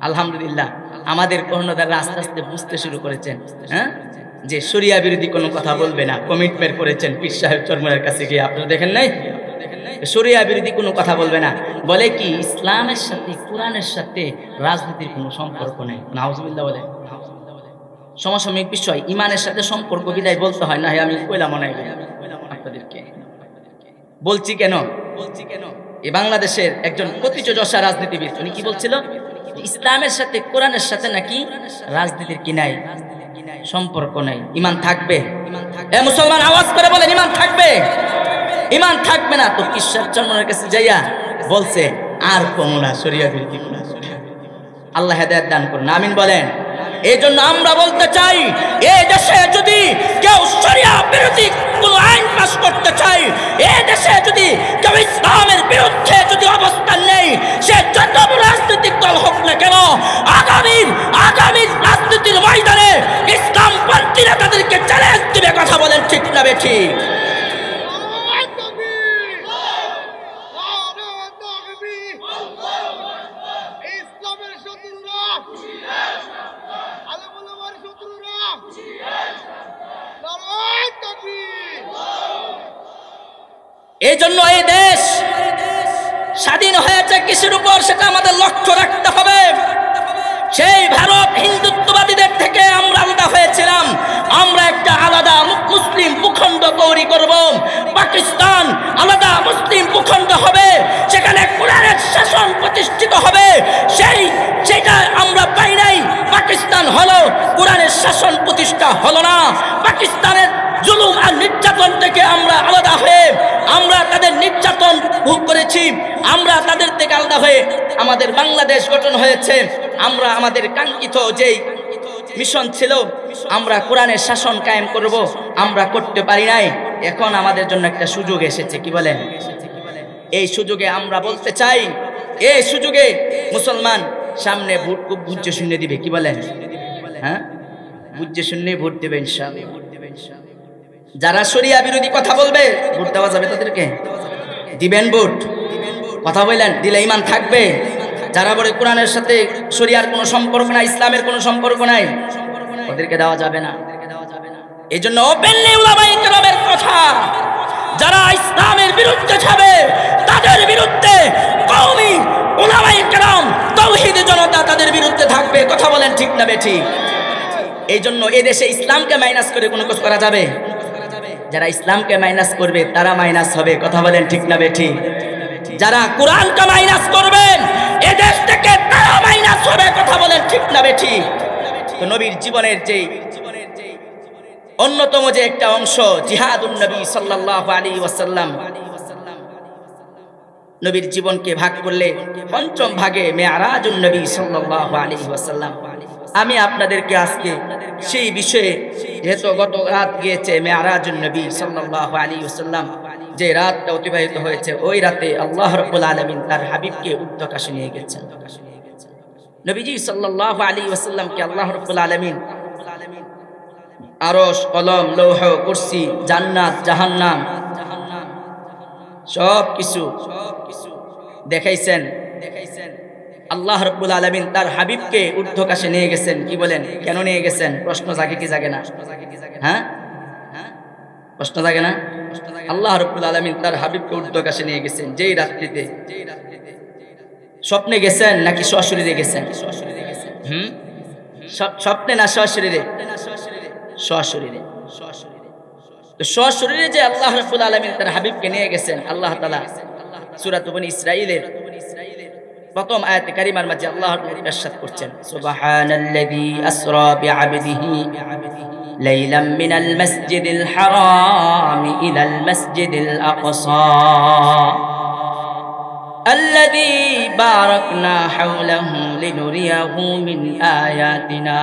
আলহামদুলিল্লাহ আমাদের কর্ণধাররা আস্তে আস্তে বুঝতে শুরু করেছেন, হ্যাঁ, যে শরিয়া বিরোধী কোনো কথা বলবে না। কমিটমেন্ট করেছেন পীর সাহেব চরমনের কাছে গিয়ে, আপনারা দেখেন নাই? শরিয়া বিরোধী কোনো কথা বলবে না। বলে কি ইসলামের সাথে কোরআনের সাথে রাজনীতির কোনো সম্পর্ক নেই। নাউজুবিল্লাহ বলে। সমসাময়িক বিষয় ইমানের সাথে সম্পর্ক বিদায় বলতে হয় না। আমি কইলাম মনে হয় আপনাদেরকে বলছি কেন? এই বাংলাদেশের একজন প্রতিযোজসা রাজনীতিবিদ, উনি কি বলছিল? ইসলামের সাথে কোরআনের সাথে নাকি রাজনীতির কি নাই, সম্পর্ক নাই। ইমান থাকবে? এ মুসলমান আওয়াজ করে বলেন, ইমান থাকবে? ইমান থাকবে না তো ঈশ্বর চরমনের কাছে যাইয়া বলছে আর কোনো না, শরিয়া বিরোধী। আল্লাহ হেদায়েত দান করুন, আমিন বলেন। এই জন্য আমরা বলতে চাই, এই দেশে যদি কেউ শরিয়া বিরোধী কোন আইন পাস করতে চায়, এই দেশে যদি কেউ ইসলামের বিরুদ্ধে যদি অবস্থান নেই, সে যত রাজনৈতিক দল হোক না কেন, আগামী রাজনীতির ময়দানে ইসলামপন্থীরা তাদেরকে চ্যালেঞ্জ দিবে। কথা বলেন ঠিক না বেঠিক? এই জন্য এই দেশ স্বাধীন হয়েছে কিসের উপর, সেটা আমাদের লক্ষ্য রাখতে হবে। সেই ভারত হিন্দুত্ববাদীদের থেকে আমরা আলাদা হয়েছিলাম। আমরা একটা আলাদা মুসলিম ভূখণ্ড তৈরি করব। পাকিস্তান আলাদা মুসলিম ভূখণ্ড হবে, সেখানে কোরআনের শাসন প্রতিষ্ঠিত হবে। সেটা আমরা পাই নাই। পাকিস্তান হলো, কোরআনের শাসন প্রতিষ্ঠা হলো না। পাকিস্তানের জুলুম আর নির্যাতন থেকে আমরা আলাদা হয়ে আমরা তাদের নির্যাতন ভোগ করেছি। আমরা তাদের থেকে আলাদা হয়ে আমাদের বাংলাদেশ গঠন হয়েছে। আমরা আমাদের কাঙ্ক্ষিত যেই মিশন ছিল, আমরা কোরআনের শাসন কায়েম করব, আমরা করতে পারি নাই। এখন আমাদের জন্য একটা সুযোগ এসেছে। কি বলেন? এই সুযোগে আমরা বলতে চাই, এই সুযোগে মুসলমান সামনে ভোট খুব বুঝে শুনে দিবে। কি বলেন? হ্যাঁ, বুঝে শুনে ভোট দেবে ইনশাআল্লাহ। যারা শরিয়া বিরোধী কথা বলবে ভোট দেওয়া যাবে তাদেরকে? দিবেন ভোট? কথা বললেন, দিলে ঈমান থাকবে। যারা বলে কোরআনের সাথে শরিয়ার কোনো সম্পর্ক নাই, ইসলামের কোনো সম্পর্ক নাই, ওদেরকে দেওয়া যাবে না। এই জন্য ওপেনলি উলামায়ে কেরামের কথা, যারা ইসলামের বিরুদ্ধে যাবে তাদের বিরুদ্ধে কওমি উলামায়ে কেরাম, তাওহীদি জনতা তাদের বিরুদ্ধে থাকবে। কথা বলেন ঠিক না বেঠিক? এই জন্য এদেশে ইসলামকে মাইনাস করে কোনো কিছু করা যাবে? যারা ইসলামকে মাইনাস করবে তারা মাইনাস হবে। কথা বলেন ঠিক না বেঠিক? যারা কোরআনকে মাইনাস করবেন এদেশ থেকে তারা মাইনাস হবে। কথা বলেন ঠিক না বেঠিক? তো নবীর জীবনের যে অন্যতম যে একটা অংশ জিহাদুন নবী সাল্লাল্লাহু আলাইহি ওয়াসাল্লাম, নবীর জীবনকে ভাগ করলে পঞ্চম ভাগে মেরাজুন নবী সাল্লাল্লাহু আলাইহি ওয়াসাল্লাম। আমি আপনাদেরকে আজকে সেই বিষয়ে, যেহেতু গত রাত গিয়েছে মেরাজুন নবী সাল্লাল্লাহু আলাইহি ওয়াসাল্লাম, যে রাতটা অতিবাহিত হয়েছে, ওই রাতে আল্লাহ রাব্বুল আলামিন তার হাবিবকে উর্ধ্বাকাশে নিয়ে গেছেন। নবীজি সাল্লাল্লাহু আলাইহি ওয়াসাল্লামকে আল্লাহ রাব্বুল আলামিন আরশ, কলম, লৌহ, কুরসি, জান্নাত, জাহান্নাম সব কিছু দেখাইছেন। আল্লাহ রাব্বুল আলামিন তার হাবিবকে ঊর্ধ্বকাশে নিয়ে গেছেন। কি বলেন? কেন নিয়ে গেছেন? প্রশ্ন জাগে কি জাগে না? হ্যাঁ, প্রশ্ন জাগে না? আল্লাহ রাব্বুল আলামিন তার হাবিবকে ঊর্ধ্বকাশে নিয়ে গেছেন যেই রাত্রিতে। স্বপ্নে গেছেন নাকি সশরীরে গেছেন? স্বপ্নে না সশরীরে? সশরীরে। তো সশরীরে যে আল্লাহ রাব্বুল আলামিন তার হাবিবকে নিয়ে গেছেন, আল্লাহ তাআলা সূরা বনী ইসরাঈলের প্রথম আয়াতে কারিমার মাঝে আল্লাহ ইরশাদ করছেন, সুবহানাল্লাযী আসরা বিআবদিহি লাইলাম মিনাল মাসজিদিল হারাম ইলাল মাসজিদিল আকসা الذي باركنا حوله لنريه من آياتنا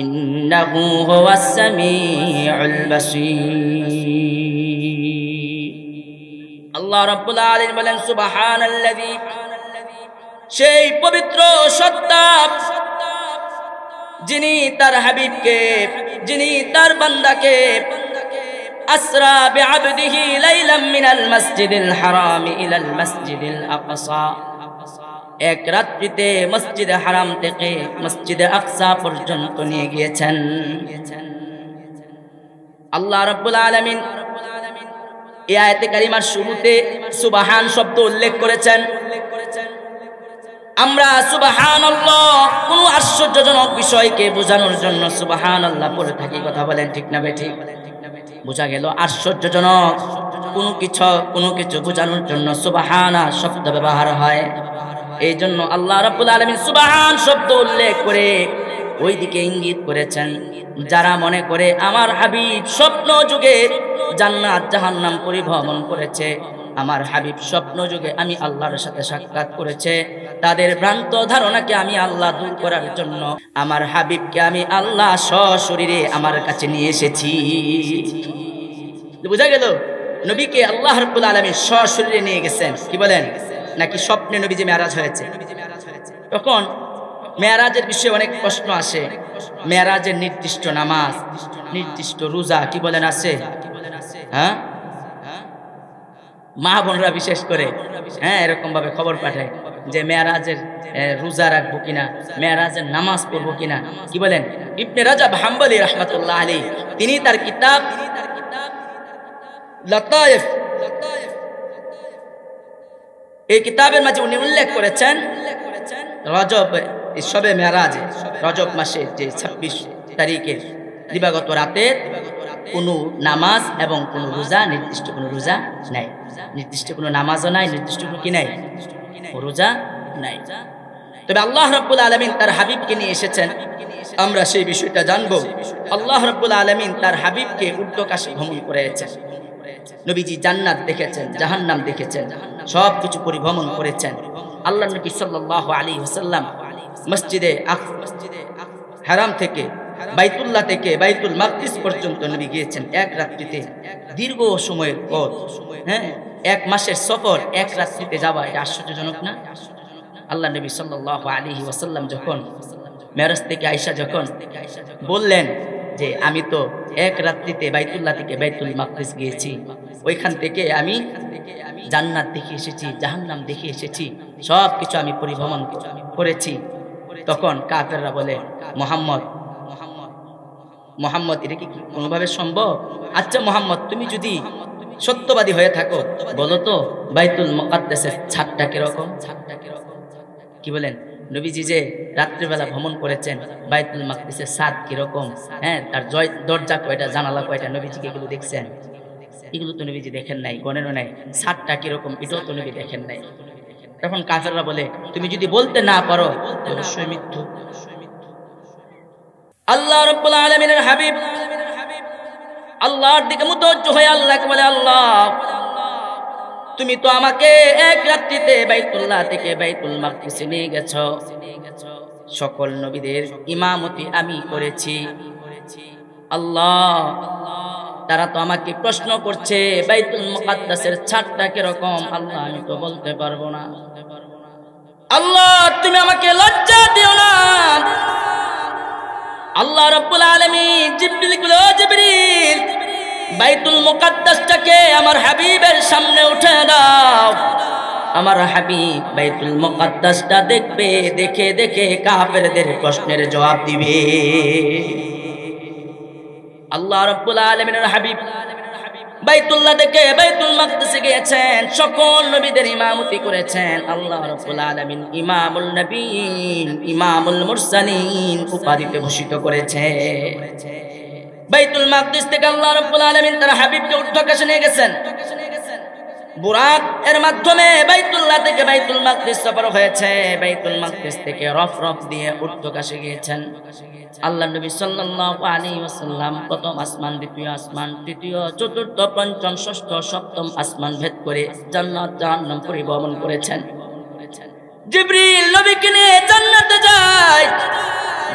إنه هو السميع البصير الله رب العالمين বলেন সুবহানাল্লাযী, সেই পবিত্র সত্তা যিনি তার হাবিবকে, যিনি তার বান্দাকে আসরা বিআবদিহি লাইলাম মিনাল মাসজিদিল হারাম ইলাল মাসজিদিল আকসা, এক রাত্রিতে মসজিদে হারাম থেকে মসজিদে আকসা পর্যন্ত নিয়ে গিয়েছেন। আল্লাহ রাব্বুল আলামিন এই আয়াতে কারিমার শুরুতে সুবহান শব্দ উল্লেখ করেছেন। আমরা সুবহানাল্লাহ কোন আশ্চর্যজনক বিষয়কে বোঝানোর জন্য সুবহানাল্লাহ পড়ে থাকি। কথা বলেন ঠিক না বেঠিক? বোঝা গেল আশ্চর্যজনক কোনো কিছু বোঝানোর জন্য সুবহানা শব্দ ব্যবহার হয়। এই জন্য আল্লাহ রাব্বুল আলামিন সুবহান শব্দ উল্লেখ করে ওই দিকে ইঙ্গিত করেছেন, যারা মনে করে আমার হাবিব স্বপ্ন যুগে জান্নাত জাহান্নাম পরিভ্রমণ করেছে, আমার হাবিব স্বপ্ন যুগে আমি আল্লাহর সাথে সাক্ষাৎ করেছে, তাদের ভ্রান্ত ধারণাকে আমি আল্লাহ দূর করার জন্য আমার হাবিবকে আমি আল্লাহ সশরীরে আমার কাছে নিয়ে এসেছি। বুঝা গেল? নবীকে আল্লাহ রাব্বুল আলামিন সশরীরে নিয়ে গেছেন। কি বলেন? নাকি স্বপ্নে নবীজি মেরাজ হয়েছে? তখন মেরাজের বিষয়ে অনেক প্রশ্ন আসে। মেরাজের নির্দিষ্ট নামাজ, নির্দিষ্ট রোজা কি বলেন আছে? হ্যাঁ, মা বোনরা বিশেষ করে এরকম ভাবে খবর পাঠায় যে মেরাজের রোজা রাখবো কিনা, মেরাজের নামাজ পড়বো কিনা। কি বলেন? ইবনে রাজাব হাম্বলি রাহমাতুল্লাহ আলাইহি তিনি তার কিতাব লতায়েফ, এই কিতাবের মাঝে উনি উল্লেখ করেছেন রজব এই শবে মেরাজে রজব মাসের যে 26 তারিখের দিবাগত রাতের কোনো নামাজ এবং কোনো রোজা, নির্দিষ্ট কোনো রোজা নাই, নির্দিষ্ট কোনো নামাজও নাই, নির্দিষ্ট কোনো কি নাই, রোজা নাই। তবে আল্লাহ রাব্বুল আলামিন তার হাবিবকে নিয়ে এসেছেন, আমরা সেই বিষয়টা জানবো। আল্লাহ রাব্বুল আলামিন তার হাবিবকে ঊর্ধ্বকাশে ভ্রমণ করেছেন। নবীজি জান্নাত দেখেছেন, জাহান্নাম দেখেছেন, সব কিছু পরিভ্রমণ করেছেন। আল্লাহ নবী সাল্লাল্লাহু আলাইহি ওয়াসাল্লাম মসজিদে হারাম থেকে, বাইতুল্লাহ থেকে বাইতুল মাকদিস পর্যন্ত নবী গিয়েছেন এক রাত্রিতে। দীর্ঘ সময়ের পথ, হ্যাঁ, 1 মাসের সফর 1 রাত্রিতে যাওয়া, এটা আশ্চর্যজনক না? আল্লাহ নবী সাল্লাল্লাহু আলাইহি ওয়াসাল্লাম যখন মেরাজ থেকে আয়েশা যখন বললেন যে আমি তো 1 রাত্রিতে বাইতুল্লাহ থেকে বাইতুল মাকদিস গিয়েছি, ওইখান থেকে আমি জান্নাত দেখে এসেছি, জাহান্নাম দেখে এসেছি, সব কিছু আমি পরিভ্রমণ করেছি। তখন কাফেররা বলে, মোহাম্মদ এটা কি কোনোভাবে সম্ভব? আচ্ছা মোহাম্মদ, তুমি যদি সত্যবাদী হয়ে থাকো বলো তো বাইতুল মুকাদ্দাসের ছাদটা কিরকম? কি বলেন? নবীজি যে রাত্রিবেলা ভ্রমণ করেছেন, বাইতুল মাকদিসের ছাদ কিরকম, হ্যাঁ, তার দরজা কয়টা, জানালা কয়টা, নবীজিকে এগুলো দেখছেন? এগুলো তো নবীজি দেখেন নাই, গণেনও নাই। ছাদটা কিরকম এটাও তো নবী দেখেন নাই। তখন কাফেররা বলে, তুমি যদি বলতে না পারো অবশ্যই মৃত্যু। আল্লাহ রাব্বুল আলামিনের হাবিব আল্লাহর দিকে মুতওয়াজ্জিহ হয়ে আল্লাহকে বলে, আল্লাহ তুমি তো আমাকে 1 রাত্রিতে বাইতুল্লাহ থেকে বাইতুল মাকদিসে নিয়ে গেছো, সকল নবীদের ইমামতি আমি করেছি। আল্লাহ তারা তো আমাকে প্রশ্ন করছে বাইতুল মুকাদ্দাসের ছাদটা কিরকম, আল্লাহ আমি তো বলতে পারবো না। আল্লাহ তুমি আমাকে লজ্জা দিও না। আল্লাহ রাব্বুল আলামিন জিবরিলকে বলে, ও জিবরিল বাইতুল মুকাদ্দাসটাকে আমার হাবিবের সামনে উঠে দাও। আমার হাবিব বাইতুল মুকাদ্দাসটা দেখবে, দেখে দেখে কাফেরদের প্রশ্নের জবাব দিবে। আল্লাহ রাব্বুল আলামিনের হাবিব বাইতুল্লাহ থেকে বাইতুল মাকদিসে গিয়েছেন, সকল নবীদের ইমামতি করেছেন। আল্লাহ রাব্বুল আলামিন ইমামুল নবীন, ইমামুল মুরসালিন উপাধিতে ভূষিত করেছে। বাইতুল মাকদিস থেকে আল্লাহ রাব্বুল আলামিন তার হাবিবকে ঊর্ধ্বকাশে নিয়ে গেছেন। বুরাক এর মাধ্যমে বাইতুল্লাহ থেকে বাইতুল মাকদিস সফর হয়েছে। বাইতুল মাকদিস থেকে রফরফ দিয়ে ঊর্ধ্বকাশে গিয়েছেন। আল্লাহ নবী সাল্লাল্লাহু আলাইহি ওয়াসাল্লাম প্রথম আসমান, দ্বিতীয় আসমান, তৃতীয়, চতুর্থ, পঞ্চম, ষষ্ঠ, সপ্তম আসমান ভেদ করে জান্নাত জাহান্নাম পরিভ্রমণ করেছেন। জিবরিল নবীকে নিয়ে জান্নাতে যায়,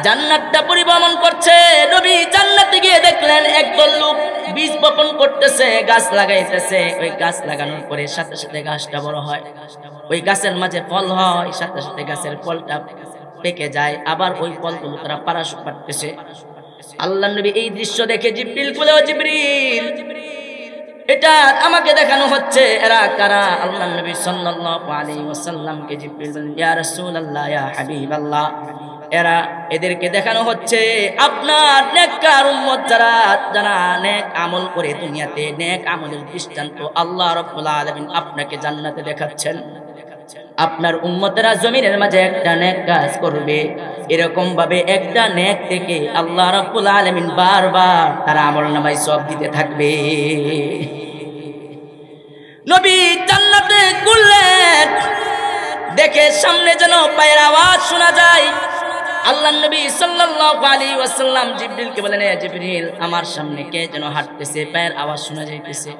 জান্নাতটা পরিভ্রমণ করছে। নবী জান্নাতে গিয়ে দেখলেন একদল লোক বীজ বপন করতেছে, গাছ লাগাইতেছে। ওই গাছ লাগানোর পরে সাথে সাথে গাছটা বড় হয়, ওই গাছের মাঝে ফল হয়, সাথে সাথে গাছের ফলটা পেকে যায়, আবার ওই ফলগুলো তারা পাড়তেছে। আল্লাহ নবী এই দৃশ্য দেখে জিবরিল বলে, ও জিবরিল এটা আমাকে দেখানো হচ্ছে, এরা কারা? আল্লাহ নবী সাল্লাল্লাহু আলাইহি ওয়াসাল্লামকে জিবরিল বলেন, ইয়া রাসূলুল্লাহ, ইয়া হাবিবাল্লাহ, এদেরকে দেখানো হচ্ছে আপনার নেককার উম্মত যারা নেক আমল করে দুনিয়াতে নেক আমলের দৃষ্টান্ত আল্লাহ রাব্বুল আলামিন আপনাকে জান্নাতে দেখাচ্ছেন। আপনার উম্মতেরা জমিনের মাঝে একটা নেক কাজ করবে, এরকম ভাবে একটা নেক থেকে আল্লাহ রাব্বুল আলামিন বারবার তার আমলনামায় সওয়াব দিতে থাকবে। নবী জান্নাতে ঘুরলেন, দেখে সামনে যেন পায়ের আওয়াজ শোনা যায়। আল্লাহ নবী সাল্লাল্লাহু আলাইহি ওয়াসাল্লাম জিবরিলকে বলেন, এ জিবরিল আমার সামনে কে যেন হাঁটতেছে, পায়ের আওয়াজ শোনা যাইতেছে।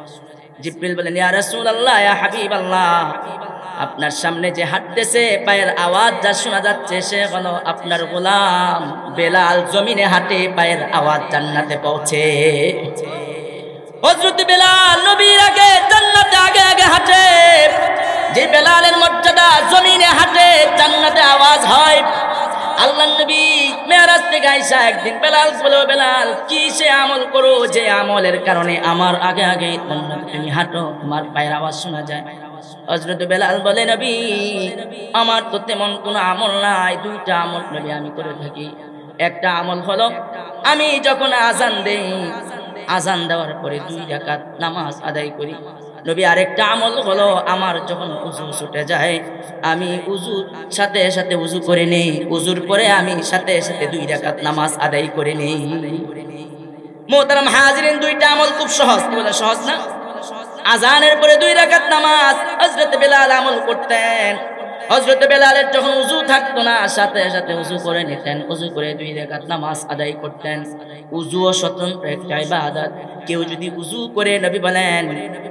জিবরিল বলেন, ইয়া রাসূলুল্লাহ, ইয়া হাবিবাল্লাহ, আপনার সামনে যে হাঁটতেছে পায়ের আওয়াজ যা শোনা যাচ্ছে সে হলো আপনার গোলাম বেলাল। জমিনে হাঁটে, পায়ের আওয়াজ জান্নাতে পৌঁছে। হযরত বেলাল নবীর আগে জান্নাতে আগে আগে হাঁটে। যে বেলালের মর্যাদা জমিনে হাঁটে, জান্নাতে আওয়াজ হয়। আল্লাহ নবী মেরাজ থেকে আয়েশা একদিন বেলাল বলে, বেলাল কি সে আমল করো যে আমলের কারণে আমার আগে আগে জান্নাতে তুমি হাঁটো, তোমার পায়ের আওয়াজ শোনা যায়? হযরত বেলাল বলে, নবী আমার তো তেমন কোনো আমল নাই, 2টা আমল নবী আমি করে থাকি। একটা আমল হলো আমি যখন আজান দেই, আজান দেওয়ার পরে 2 রাকাত নামাজ আদায় করি। নবী আরেকটা আমল হলো, আমার যখন উযু ছুটে যায় আমি উযুর সাথে সাথে উযু করে নেই, উযুর পরে আমি সাথে সাথে 2 রাকাত নামাজ আদায় করে নেই। মুহতারাম হাজিরিন, 2টা আমল খুব সহজ, কি বলে সহজ না? আজানের পরে 2 রাকাত নামাজ হযরত বেলাল আমল করতেন। হযরত বেলালের যখন উযু থাকতো না সাথে সাথে উযু করে নিতেন, উযু করে 2 রাকাত নামাজ আদায় করতেন। উযুও স্বতন্ত্র একটা ইবাদত। কেউ যদি উযু করে, নবী বলেন,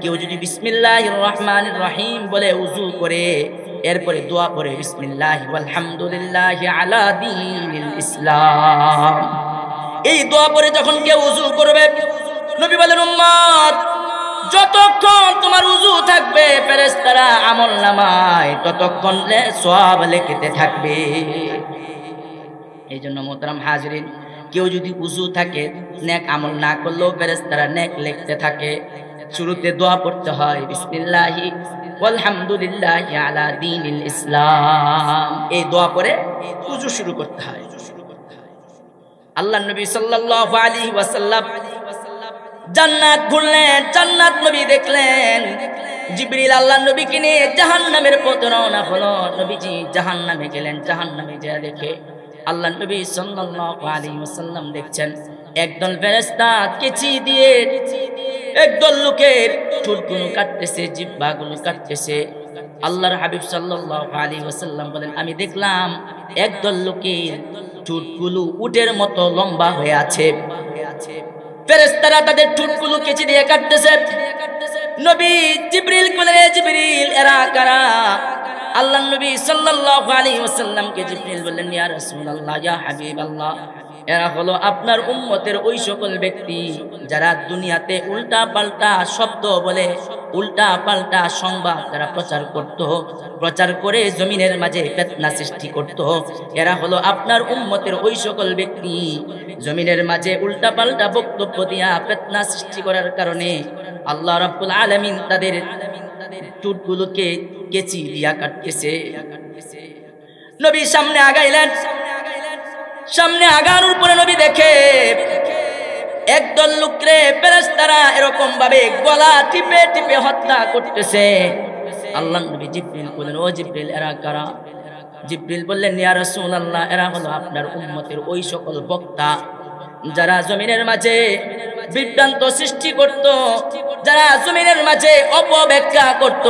কেউ যদি বিসমিল্লাহির রহমানির রহিম বলে উযু করে, এরপরে দোয়া পড়ে বিসমিল্লাহি ওয়ালহামদুলিল্লাহি আলা দীনিল ইসলাম, এই দোয়া পড়ে যখন কেউ উযু করবে, নবী বলেন উম্মত যতক্ষণ তোমার উযু থাকবে ফেরেশতারা আমলনামায় ততক্ষণ সওয়াব লিখতে থাকবে। এইজন্য মুহতারাম হাজিরিন, কেউ যদি উযু থাকে নেক আমল না করলেও ফেরেশতারা নেক লিখতে থাকে। শুরুতে দোয়া পড়তে হয় বিসমিল্লাহি ওয়ালহামদুলিল্লাহি আলা দীনিল ইসলাম, এই দোয়া পড়ে উযু শুরু করতে হয়। আল্লাহর নবী সাল্লাল্লাহু আলাইহি ওয়াসাল্লাম জান্নাত ঘুরলেন, জান্নাত নবী দেখলেন। জিবরিল আল্লাহর নবীকে নিয়ে জাহান্নামের পথে রওনা হলো। নবীজি জাহান্নামে গেলেন, জাহান্নামে যা দেখে আল্লাহর নবী সাল্লাল্লাহু আলাইহি ওয়াসাল্লাম দেখছেন একদল ফেরেশতা কেচি দিয়ে একদল লোকের ঠোঁটগুলো কাটতেছে, জিহ্বাগুলো কাটতেছে। আল্লাহর হাবিব সাল্লাল্লাহু আলাইহি ওয়াসাল্লাম বলেন, আমি দেখলাম একদল লোকের ঠোঁটগুলো উটের মতো লম্বা হয়ে আছে। ফেরেশতারা তাদের ঠোঁটগুলো কেচি দিয়ে কাটতেছে। নবী জিবরিল বলেন, জিবরিল এরা কারা? আল্লাহর নবী সাল্লাল্লাহু আলাইহি ওয়াসাল্লামকে জিবরিল বললেন, ইয়া রাসূলুল্লাহ, ইয়া হাবিবাল্লাহ, এরা হলো আপনার উম্মতের ওই সকল ব্যক্তি যারা দুনিয়াতে উল্টা পাল্টা শব্দ বলে, উল্টা পাল্টা সংবাদ যারা প্রচার করে জমিনের মাঝে ফিতনা সৃষ্টি করত। এরা হলো আপনার উম্মতের ওই সকল ব্যক্তি জমিনের মাঝে উল্টা পাল্টা বক্তব্য দিয়া ফিতনা সৃষ্টি করার কারণে আল্লাহ রাব্বুল আলামিন তাদের ঠোঁটগুলোকে কেচি দিয়া কাটতেছে। নবী সামনে আগাইলেন, সামনে আগানোর পরে নবী দেখে একদল লোকরে ফেরেশতারা এরকম ভাবে গলা টিপে টিপে হত্যা করতেছে। আল্লাহর নবী জিবরিল বললেন, ও জিবরিল এরা কারা? জিবরিল বললেন, ইয়া রাসূলুল্লাহ, এরা হলো আপনার উম্মতের ওই সকল বক্তা যারা জমিনের মাঝে বিভ্রান্ত সৃষ্টি করত, যারা জমিনের মাঝে অপব্যাখ্যা করত,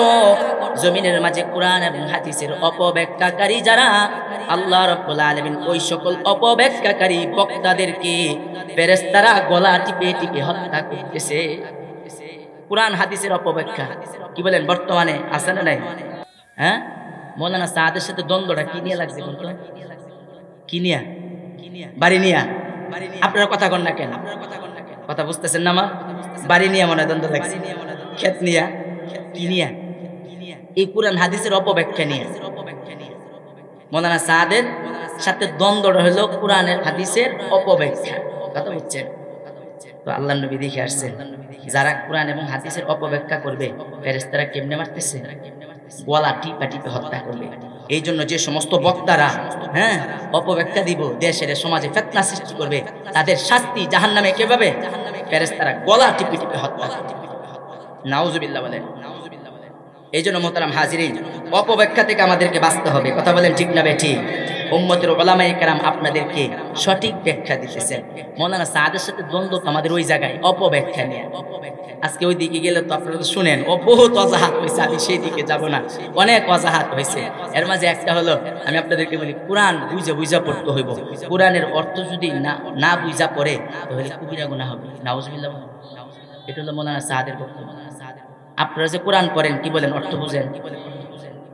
জমিনের মাঝে কোরআন এবং হাদিসের অপব্যাখ্যাকারী যারা, আল্লাহ রাব্বুল আলামিন ওই সকল অপব্যাখ্যাকারী বক্তাদেরকে ফেরেশতারা গলা টিপে টিপে হত্যা করতেছে। কোরআন হাদিসের অপব্যাখ্যা কি বলেন বর্তমানে আছে না নাই? হ্যাঁ, মৌলানা সাদের সাথে দ্বন্দ্বটা কি নিয়ে লাগছে বলতো? কি নিয়া? বাড়ি নিয়া? আপনারা কথা কন না কেন? কথা বুঝতেছেন না? আমার বাড়ি নিয়ে মনে দ্বন্দ্ব লাগছে, ক্ষেত নিয়া, কি নিয়া? এই কোরআন হাদিসের অপব্যাখ্যা নিয়ে মৌলানা সাদের সাথে দ্বন্দ্বটা হলো কোরআনের হাদিসের অপব্যাখ্যা। কথা বুঝছেন তো? আল্লাহর নবী দেখে আসছেন যারা কোরআন এবং হাদিসের অপব্যাখ্যা করবে ফেরেশতারা কেমনে মারতেছে? গলা টিপা টিপে হত্যা করবে। এই জন্য যে সমস্ত বক্তারা অপব্যাখ্যা দিব, দেশের সমাজে ফিতনা সৃষ্টি করবে, তাদের শাস্তি জাহান্নামে কিভাবে? ফেরেশতারা গলা টিপে টিপে হত্যা করবে। নাউজুবিল্লাহ বলেন। এই জন্য মোহতারাম হাজিরিন, অপব্যাখ্যা থেকে আমাদেরকে বাঁচতে হবে। কথা বলেন ঠিক না বেঠিক? উম্মতের উলামায়ে কেরাম আপনাদেরকে সঠিক ব্যাখ্যা দিতেছেন। মৌলানা সাদের সাথে দ্বন্দ্ব আমাদের ওই জায়গায় অপব্যাখ্যা নিয়ে। আজকে ওই দিকে গেলে তো আপনারা তো শুনেন ও বহুত অজাহাত হয়েছে, আমি সেই দিকে যাব না, অনেক অজাহাত হয়েছে। এর মাঝে একটা হলো, আমি আপনাদেরকে বলি কোরআন বুঝা পড়তে হইব। কোরআনের অর্থ যদি না বুঝা পড়ে তাহলে কবিরা গুনাহ হবে। নাউজুবিল্লাহ। এটা হলো মৌলানা সাদের বক্তব্য। আপনারা যে কোরআন পড়েন কি বলেন? অর্থ বুঝেন?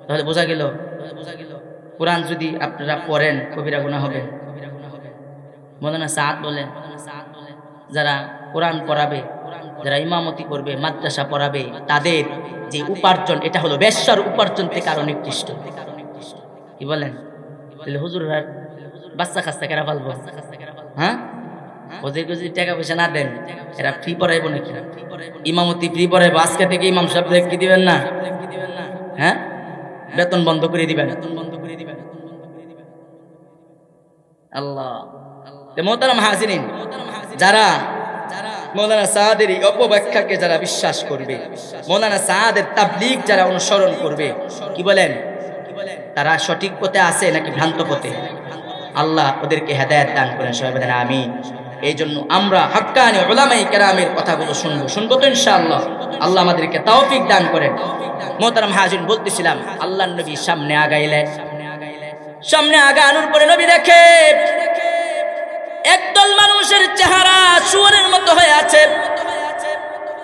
তাহলে বোঝা গেল কোরআন যদি আপনারা পড়েন কবিরা গুনাহ হবে। মৌলানা সাদ বলেন, যারা কোরআন পড়াবে, যারা ইমামতি করবে, মাদ্রাসা পড়াবে, তাদের যে উপার্জন এটা হলো বেশ্যার উপার্জন থেকে আরো নিকৃষ্ট। কি বলেন? তাহলে হুজুররা বাচ্চা কাচ্চা কেরা পালবো? হ্যাঁ, ওদেরকে যদি টাকা পয়সা না দেন এরা ফ্রি পড়াইবো নাকি? ইমামতি ফ্রি পড়াইবো, আজকে থেকে ইমাম সাহেবদের কি দিবেন না? হ্যাঁ, বেতন বন্ধ করে দিবেন। আল্লাহ। মুহতারাম হাজিরিন, যারা মৌলানা সাদের এই অপব্যাখ্যাকে যারা বিশ্বাস করবে, মৌলানা সাদের তাবলীগ যারা অনুসরণ করবে, কি বলেন তারা সঠিক পথে আছে নাকি ভ্রান্ত পথে? আল্লাহ ওদেরকে হেদায়েত দান করেন, সবাই বলেন আমিন। এই জন্য আমরা হাক্কানি উলামায়ে কেরামের কথাগুলো শুনবো তো ইনশাআল্লাহ। আল্লাহ আমাদেরকে তৌফিক দান করেন। মোহতারাম হাজিরিন, বলতেছিলাম আল্লাহর নবী সামনে আগাইলেন, সামনে আগানোর পরে নবী দেখে একদল মানুষের চেহারা শুয়োরের মতো হয়ে আছে।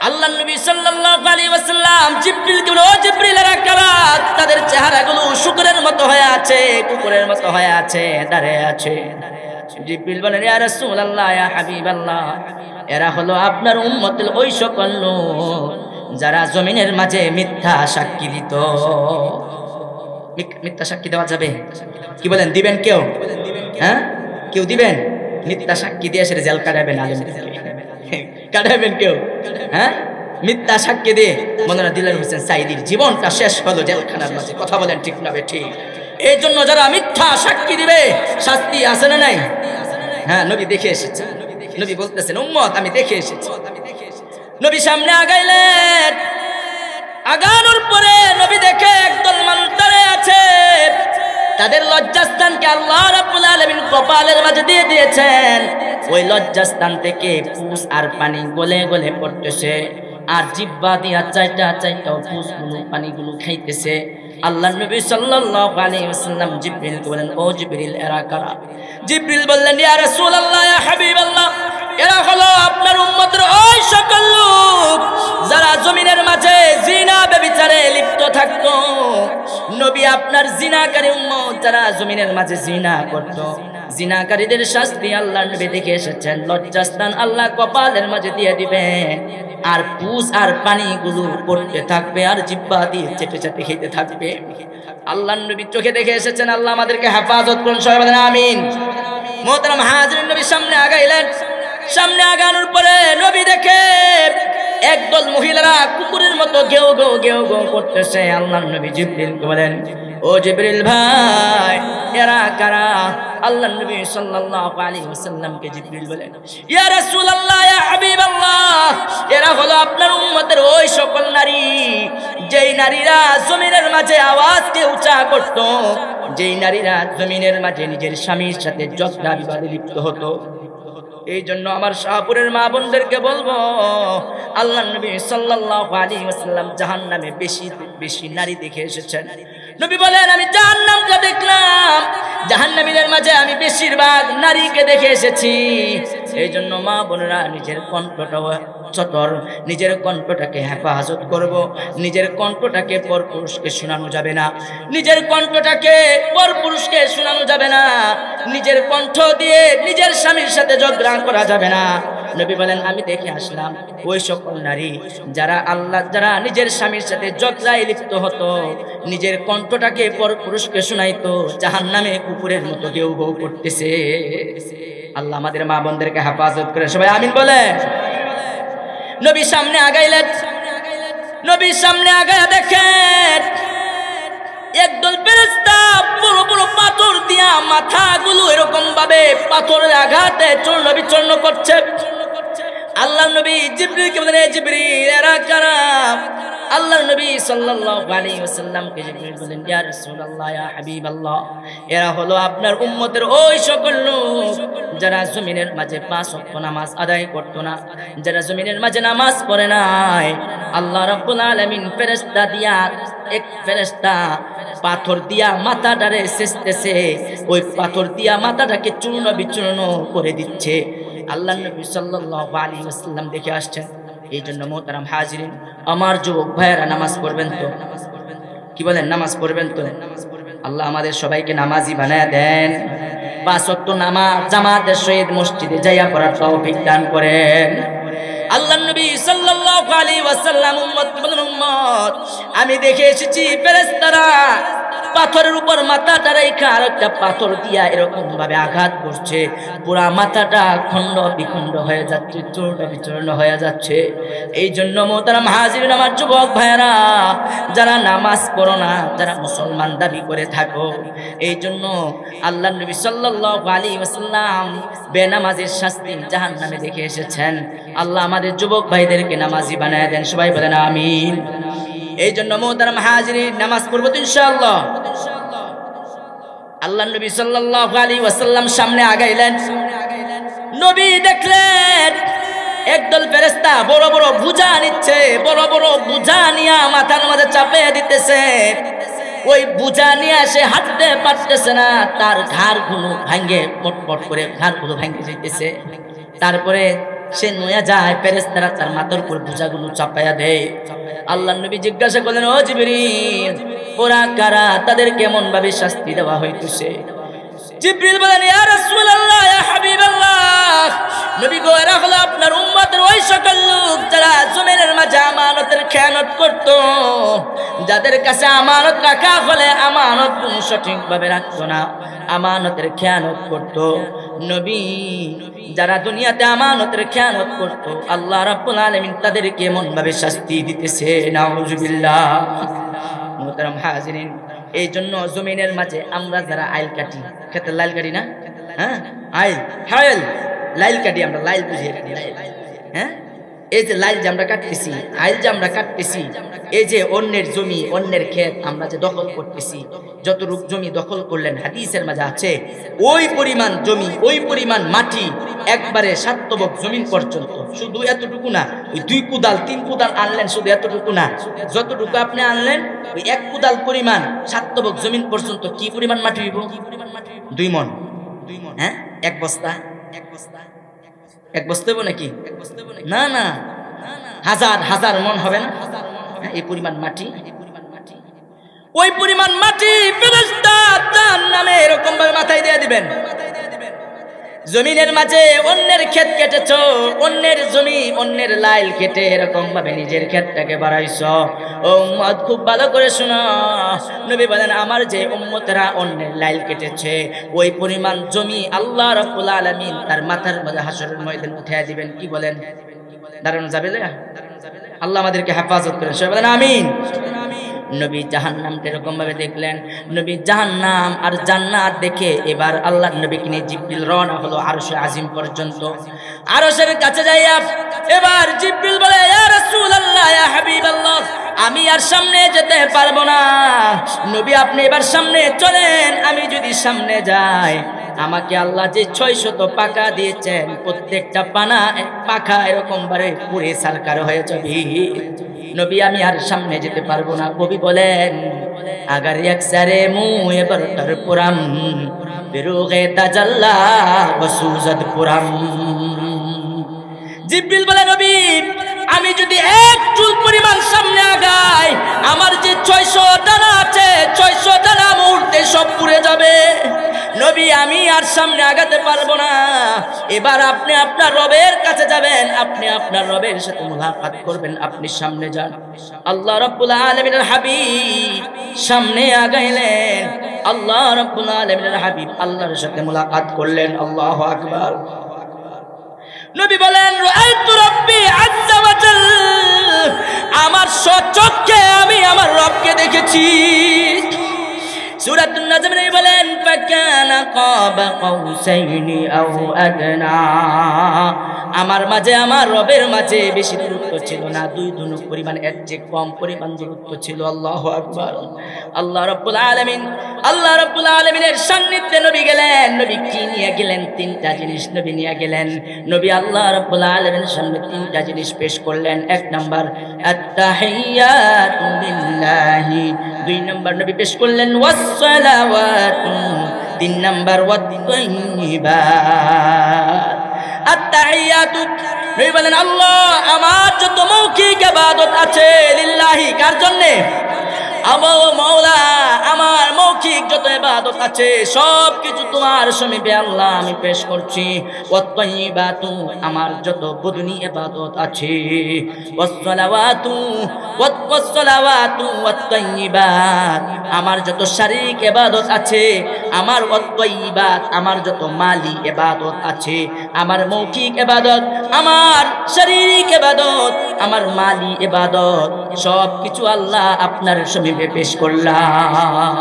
আল্লাহর নবী সাল্লাল্লাহু আলাইহি ওয়াসাল্লাম জিবরিলকে বলে, ও জিবরিল এরা কারা? তাদের চেহারাগুলো শুকরের মতো হয়ে আছে, কুকুরের মতো হয়ে আছে, দাঁড়িয়ে আছে। জিবরিল বলেন, ইয়া রাসূলুল্লাহ, ইয়া হাবিবাল্লাহ, এরা হলো আপনার উম্মতের ওই সকল লোক যারা জমিনের মাঝে মিথ্যা সাক্ষী দিত। মিথ্যা সাক্ষী দেওয়া যাবে? কি বলেন, দিবেন কেউ? হ্যাঁ, কেউ দিবেন? মিথ্যা সাক্ষী দিয়ে সেটা জেল কাটাবেন, কাটাবেন কেউ? হ্যাঁ, মিথ্যা সাক্ষী দিয়ে মৌলানা দিলওয়ার হোসেন সাঈদীর জীবনটা শেষ হলো জেলখানার মাঝে। কথা বলেন ঠিক না ঠিক? এই জন্য যারা মিথ্যা সাক্ষী দিবে শাস্তি আছে না নাই? হ্যাঁ, নবী দেখে এসেছে। নবী বলতেছেন, উম্মত আমি দেখে এসেছি। নবী সামনে আগাইলেন, আগানোর পরে নবী দেখে একদল মানুষ দাঁড়িয়ে আছে। তাদের লজ্জাস্থানকে আল্লাহ রাব্বুল আলামিন কপালের মাঝে দিয়ে দিয়েছেন। ওই লজ্জাস্থান থেকে পুষ আর পানি গলে গলে পড়তেছে, আর জিহ্বা দিয়া চাইটা পুষগুলো পানিগুলো খাইতেছে। আল্লাহ নবী সাল্লাল্লাহু আলাইহি ওয়াসাল্লাম জিবরিলকে বলেন, ও জিবরিল এরা কারা? জিবরিল বললেন, ইয়া রাসূলুল্লাহ, ইয়া হাবিবাল্লাহ, এরা হলো আপনার উম্মতের ওই সকল লোক যারা জমিনের মাঝে জিনা ব্যভিচারে লিপ্ত থাকতো। নবী আপনার জিনাকারী উম্মত যারা জমিনের মাঝে জিনা করত, জিনাকারীদের শাস্তি আল্লাহ নবী দেখে এসেছেন। লজ্জাস্থান আল্লাহ কপালের মাঝে দিয়ে দিবেন, আর পুষ আর পানিগুলো পড়তে থাকবে, আর জিহ্বা দিয়ে চেটে চেটে খেতে থাকবে। আল্লাহ নবী চোখে দেখে এসেছেন। আল্লাহ আমাদেরকে হেফাজত করুন, সবাই বলেন আমিন। মুহতারাম হাজিরিন, নবী সামনে আগাইলেন। সামনে আগানোর পরে নবী দেখে একদল মহিলারা কুকুরের মতো গেও গেও করতেছে। আল্লাহ নবী জিবরিলকে বলেন, ও জিবরিল ভাই এরা কারা? আল্লাহ নবী সাল্লাল্লাহু আলাইহি ওয়াসাল্লামকে জিবরিল বলেন, ইয়া রাসূলুল্লাহ, ইয়া হাবিবাল্লাহ, এরা হলো আপনার উম্মতের ওই সকল নারী যেই নারীরা জমিনের মাঝে আওয়াজকে উঁচা করত, যেই নারীরা জমিনের মাঝে নিজের স্বামীর সাথে ঝগড়া বিবাদে লিপ্ত হতো। এই জন্য আমার শাহপুরের মা বোনদেরকে বলবো, আল্লাহ নবী সাল্লাল্লাহু আলাইহি ওয়াসাল্লাম জাহান্নামে বেশি নারী দেখে এসেছেন। নবী বলেন, আমি জাহান্নামটা দেখলাম, জাহান্নামীদের মাঝে আমি বেশিরভাগ নারীকে দেখে এসেছি। এই জন্য মা বোনেরা নিজের কণ্ঠটা চটর, নিজের কণ্ঠটাকে হেফাজত করব। নিজের কণ্ঠটাকে পরপুরুষকে শোনানো যাবে না, নিজের কণ্ঠটাকে পরপুরুষকে শোনানো যাবে না, নিজের কণ্ঠ দিয়ে নিজের স্বামীর সাথে ঝগড়া করা যাবে না। নবী বলেন, আমি দেখে আসলাম ওই সকল নারী যারা নিজের স্বামীর সাথে ঝগড়ায় লিপ্ত হতো, নিজের কণ্ঠটাকে পরপুরুষকে শোনাইতো, জাহান্নামে কুকুরের মতো গেউ গেউ করতেছে। আল্লাহ আমাদের মা বোনদেরকে হেফাজত করে, সবাই আমিন বলে। নবী সামনে আগাইলেন। নবী সামনে আগায়া দেখেন একদল ফেরেশতা বড় বড় পাথর দিয়া মাথাগুলো এরকম ভাবে পাথরের আঘাতে চূর্ণ বিচূর্ণ করছে। আল্লাহ নবী জিবরিলকে বলেন, এ জিবরিল এরা কারা? আল্লাহ নবী সাল্লাল্লাহু আলাইহি ওয়াসাল্লামকে জিবরিল বলেন, ইয়া রাসূলুল্লাহ, ইয়া হাবিবাল্লাহ, এরা হলো আপনার উম্মতের ওই সকল লোক যারা জমিনের মাঝে 5 ওয়াক্ত নামাজ আদায় করতো না, যারা জমিনের মাঝে নামাজ পড়ে নাই। আল্লাহ রাব্বুল আলামিন ফেরেশতা দিয়া, এক ফেরেশতা পাথর দিয়া মাথাটারে ছেঁচতেছে, ওই পাথর দিয়া মাথাটাকে চূর্ণ বিচূর্ণ করে দিচ্ছে। আল্লাহ নবী সাল্লাল্লাহু আলাইহি ওয়াসাল্লাম দেখে আসছেন। এই জন্য মোহতারাম হাজিরিন, আমার যুবক ভাইয়েরা নামাজ পড়বেন তো? কি বলেন, নামাজ পড়বেন তো? আল্লাহ আমাদের সবাইকে নামাজি বানায় দেন। 5 ওয়াক্ত নামাজ জামাতের সহিত মসজিদে যাইয়া পড়ার তৌফিক দান করেন। আল্লাহ নবী সাল্লাল্লাহু আলাইহি ওয়াসাল্লাম উম্মত বলেন, উম্মত আমি দেখে এসেছি ফেরেশতারা পাথরের উপর মাথাটা রেখে আর একটা পাথর দিয়া এরকম ভাবে আঘাত করছে, পুরা মাথাটা খণ্ড বিখণ্ড হয়ে যাচ্ছে, চূর্ণ বিচূর্ণ হয়ে যাচ্ছে। এই জন্য মোহতারাম হাজিরিন, আমার যুবক ভাইয়েরা, যারা নামাজ পড়ো না, যারা মুসলমান দাবি করে থাকো, এই জন্য আল্লাহ নবী সাল্লাল্লাহু আলাইহি ওয়াসাল্লাম বেনামাজির শাস্তি জাহান্নামে দেখে এসেছেন। আল্লাহ আমাদের যুবক ভাইদেরকে নামাজি বানায় দেন, সবাই বলেন আমিন। এই জন্য মোহতারাম হাজিরিন, নামাজ পড়বো তো ইনশাআল্লাহ। আল্লাহ নবী সাল্লাল্লাহু আলাইহি ওয়াসাল্লাম সামনে আগাইলেন। নবী দেখলেন একদল ফেরেশতা বড় বড় বোঝা নিচ্ছে, বড় বড় বোঝা নিয়ে মাথার মধ্যে চাপে দিতেছে। ওই বোঝা নিয়ে সে হাঁটতে পারতেছে না, তার ঘাড়গুলো ভাঙ্গে পটপট করে ঘাড়গুলো ভাঙ্গে যাইতেছে। তারপরে সে নয়া যায়, ফেরেশতারা তার মাথার উপর বোঝাগুলো চাপাইয়া দেয়। আল্লাহ নবী জিজ্ঞাসা করলেন, ও জিবরিল, ওরা কারা, তাদের কেমন ভাবে শাস্তি দেওয়া হইতেছে? জিবরিল বলেন, ইয়া রাসূলুল্লাহ, ইয়া হাবিবাল্লাহ, নবী গো, এরা হলো আপনার উম্মতের ওই সকল লোক যারা জমিনের মাঝে আমানতের খেয়ানত করত, যাদের কাছে আমানত রাখা হলে আমানত সঠিকভাবে রাখতো না, আমানতের খেয়ানত করত। নবী, যারা দুনিয়াতে আমানতের খেয়ানত করত, আল্লাহ রাব্বুল আলামিন তাদেরকে এমন ভাবে শাস্তি দিতেছে, নাউজুবিল্লাহ। মুহতারাম হাজিরিন, এই জন্য জমিনের মাঝে আমরা যারা আইল কাটি, খেতে লাইল কাটি না, হ্যাঁ, আইল হাইল লাইল কাটি, আমরা লাইল বুঝি, হ্যাঁ, এই যে লাইল যে আমরা কাটতেছি, আইল যে আমরা কাটতেছি, এই যে অন্যের জমি, অন্যের ক্ষেত আমরা যে দখল করতেছি, যতটুক জমি দখল করলেন, হাদিসের মাঝে আছে ওই পরিমাণ জমি, ওই পরিমাণ মাটি, একবারে 7 তবক জমিন পর্যন্ত, শুধু এতটুকু না, ওই 2 কুদাল 3 কুদাল আনলেন, শুধু এতটুকু না, যতটুকু আপনি আনলেন ওই 1 কুদাল পরিমাণ 7 তবক জমিন পর্যন্ত কি পরিমাণ মাটি হইব? 2 মণ, হ্যাঁ, 1 বস্তা, 1 বস্তা হইব নাকি? না না, হাজার হাজার মণ হবে না, এই পরিমাণ মাটি। ওই পরিমাণ মাটি ফেরেশতা জাহান্নামে এরকম ভাবে মাথায় দিয়ে দিবেন। জমিনের মাঝে অন্যের ক্ষেত কেটেছো, অন্যের জমি, অন্যের লাইল কেটে এরকম ভাবে নিজের ক্ষেতটাকে বাড়াইছো। ও উম্মত, খুব ভালো করে শোনো, নবী বলেন, আমার যে উম্মতেরা অন্যের লাইল কেটেছে, ওই পরিমাণ জমি আল্লাহ রাব্বুল আলামিন তার মাথার মধ্যে হাসরের ময়দানে উঠিয়ে দিবেন। কি বলেন? দাঁড়ানো যাবে না? আল্লাহ আমাদেরকে হেফাজত করেন, সবাই বলেন আমিন। নবী জাহান্নামটা এরকম ভাবে দেখলেন। নবী জাহান্নাম আর জান্নাত দেখে এবার আল্লাহ নবীকে নিয়ে জিবরিল রওনা হলো আরশে আজিম পর্যন্ত। আরশের কাছে যাইয়া এবার জিবরিল বলে, ইয়া রাসূলুল্লাহ, ইয়া হাবিবাল্লাহ, আমি আর সামনে যেতে পারবো না, নবী আপনি এবার সামনে চলেন। আমি যদি সামনে যাই, আমাকে আল্লাহ যে 600 পাকা দিয়েছেন, প্রত্যেকটা পাখা এরকম ভাবে পুড়ে ছারখার হয়ে যাবে। নবী আমি আর সামনে যেতে পারবো না। কবি বলেন, আগার এক সারে মুহ এবার তার পুরাম, বেরুগে তাজাল্লা বসুজত পুরাম। জিবরিল বলে, নবী আমি যদি 1 চুল পরিমাণ সামনে আগাই, আমার যে 600 ডানা আছে, 600 ডানা মুহূর্তে সব পুড়ে যাবে। নবী আমি আর সামনে আগাতে পারবো না। এবার আপনি আপনার রবের কাছে যাবেন, আপনি আপনার রবের সাথে মুলাকাত করবেন, আপনি সামনে যান। আল্লাহ রাব্বুল আলামিনের হাবিব সামনে আগাইলেন। আল্লাহ রাব্বুল আলামিনের হাবিব আল্লাহর সাথে মুলাকাত করলেন। আল্লাহু আকবার। নবী বলেন, রাআইতু রাব্বি আযজা ওয়া জাল, আমার সচক্ষে আমি আমার রবকে দেখেছি। সূরাতুন নাজম বলেন, ফাকানা কাবা কাউসাইনি আও আদনা, আমার মাঝে আমার রবের মাঝে বেশি দূরত্ব ছিল না, 2 ধনুক পরিমাণ, এর চেয়ে কম পরিমাণ দূরত্ব ছিল। আল্লাহু আকবার। আল্লাহ রাব্বুল আলামিনের সান্নিধ্যে নবী গেলেন। নবী কি নিয়ে গেলেন? 3টা জিনিস নবী নিয়ে গেলেন। নবী আল্লাহ রাব্বুল আলামিনের সামনে 3টা জিনিস পেশ করলেন। 1 নাম্বার আত-তাহিয়াতু লিল্লাহি, 2 নাম্বার নবী পেশ করলেন ওয়াস-সালাওয়াতু, 3 নাম্বার ওয়াত-তাইয়িবাত। আত-তাহিয়াতু, নবী বলেন, আল্লাহ আমার যত মৌখিক ইবাদত আছে, লিল্লাহি, কার জন্য? আমার মাওলা, আমার মৌখিক যত ইবাদত আছে সব কিছু তোমার সমীপে আল্লাহ আমি পেশ করছি। ওয়াত-তাইয়িবাতু, আমার যত বদনি ইবাদত আছে, ওয়াস-সালাওয়াতু, ওয়াসসালাওয়াতু ওয়াত-তাইয়্যিবাত, আমার যত শারীরিক ইবাদত আছে, আমার ওয়াত-তাইয়্যিবাত, আমার যত মালি ইবাদত আছে, আমার মৌখিক ইবাদত, আমার শারীরিক ইবাদত, আমার মালি ইবাদত, সব কিছু আল্লাহ আপনার সমীপে পেশ করলাম।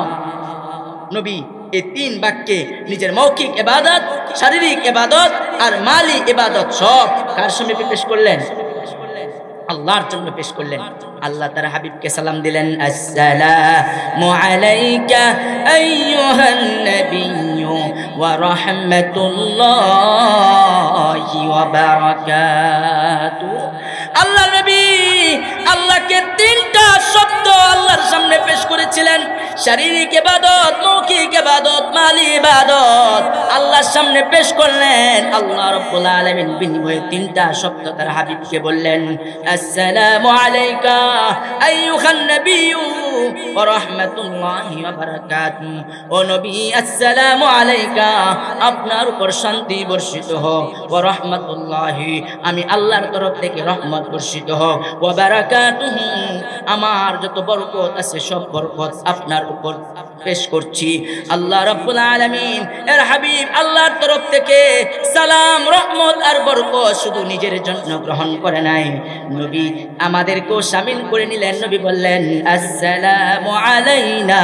নবী এই তিন বাক্যে নিজের মৌখিক ইবাদত, শারীরিক ইবাদত আর মালি ইবাদত সব কার সমীপে পেশ করলেন? আল্লাহর জন্য পেশ করলেন। আল্লাহ তার হাবিবকে সালাম দিলেন, আসসালামু আলাইকা আইয়ুহান নাবিয়্যু ওয়া রাহমাতুল্লাহি ওয়া বারাকাতুহু। আল্লাহর নবী আল্লাহকে তিনটা শব্দ আল্লাহর সামনে পেশ করেছিলেন, শারীরিক ইবাদত, মৌখিক ইবাদত, মালি ইবাদত আল্লাহর সামনে পেশ করলেন। আল্লাহ রাব্বুল আলামিন বিনিময়ে তিনটা শব্দ তার হাবিবকে বললেন, আসসালামু আলাইকা আইয়ুহান নাবিয়্যু ওয়া রাহমাতুল্লাহি ওয়া বারাকাতুহু। ও নবী, আসসালামু আলাইকা, আপনার উপর শান্তি বর্ষিত হোক, ওয়া রাহমাতুল্লাহি, আমি আল্লাহর তরফ থেকে রহমত বর্ষিত হোক, ওয়া বারাকাতুহু, আমার যত বরকত আছে সব বরকত আপনার উপর পেশ করছি। আল্লাহ রাব্বুল আলামিন এর হাবিব আল্লাহর তরফ থেকে সালাম, রহমত আর বরকত শুধু নিজের জন্য গ্রহণ করে নাই, নবী আমাদেরকেও শামিল করে নিলেন। নবী বললেন, আসসালামু আলাইনা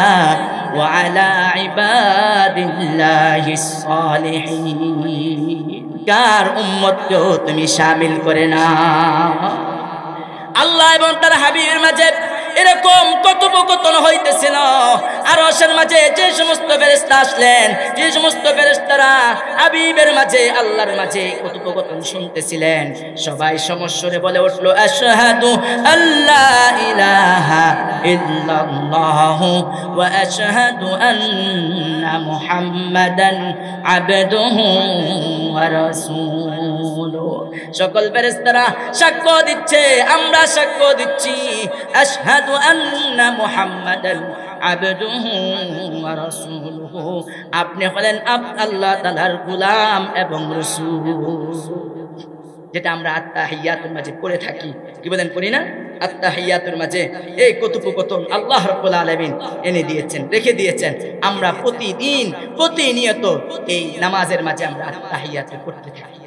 ওয়া আলা ইবাদিল্লাহিস সালিহিন। কার উম্মতকেও তুমি শামিল করে না। আল্লাহ এবং তার হাবিবের মাঝে এরকম কথোপকথন হইতেছিল। আরশের মাঝে যে সমস্ত ফেরেশতা আসলেন, যে সমস্ত ফেরেশতারা হাবিবের মাঝে, আল্লাহর মাঝে কথোপকথন শুনতেছিলেন, সবাই সমস্বরে বলে উঠল, আশহাদু আল্লা ইলাহা ইল্লাল্লাহু ওয়া আশহাদু আন্না মুহাম্মাদান আবদুহু ওয়া রাসূলুহু। সকল ফেরেশতারা সাক্ষ্য দিচ্ছে, আমরা সাক্ষ্য দিচ্ছি, আশহাদু আন্না মুহাম্মাদান আবদুহু ওয়া রাসূলুহু, আপনি হলেন আল্লাহ তাআলার গোলাম এবং রাসূল। যেটা আমরা আত্তাহিয়াতুর মাঝে পড়ে থাকি, কি বলেন, পড়ি না? আত্তাহিয়াতুর মাঝে এই কথোপকথন আল্লাহ রাব্বুল আলামিন এনে দিয়েছেন, রেখে দিয়েছেন। আমরা প্রতিদিন প্রতিনিয়ত এই নামাজের মাঝে আমরা আত্তাহিয়াত পড়তে থাকি।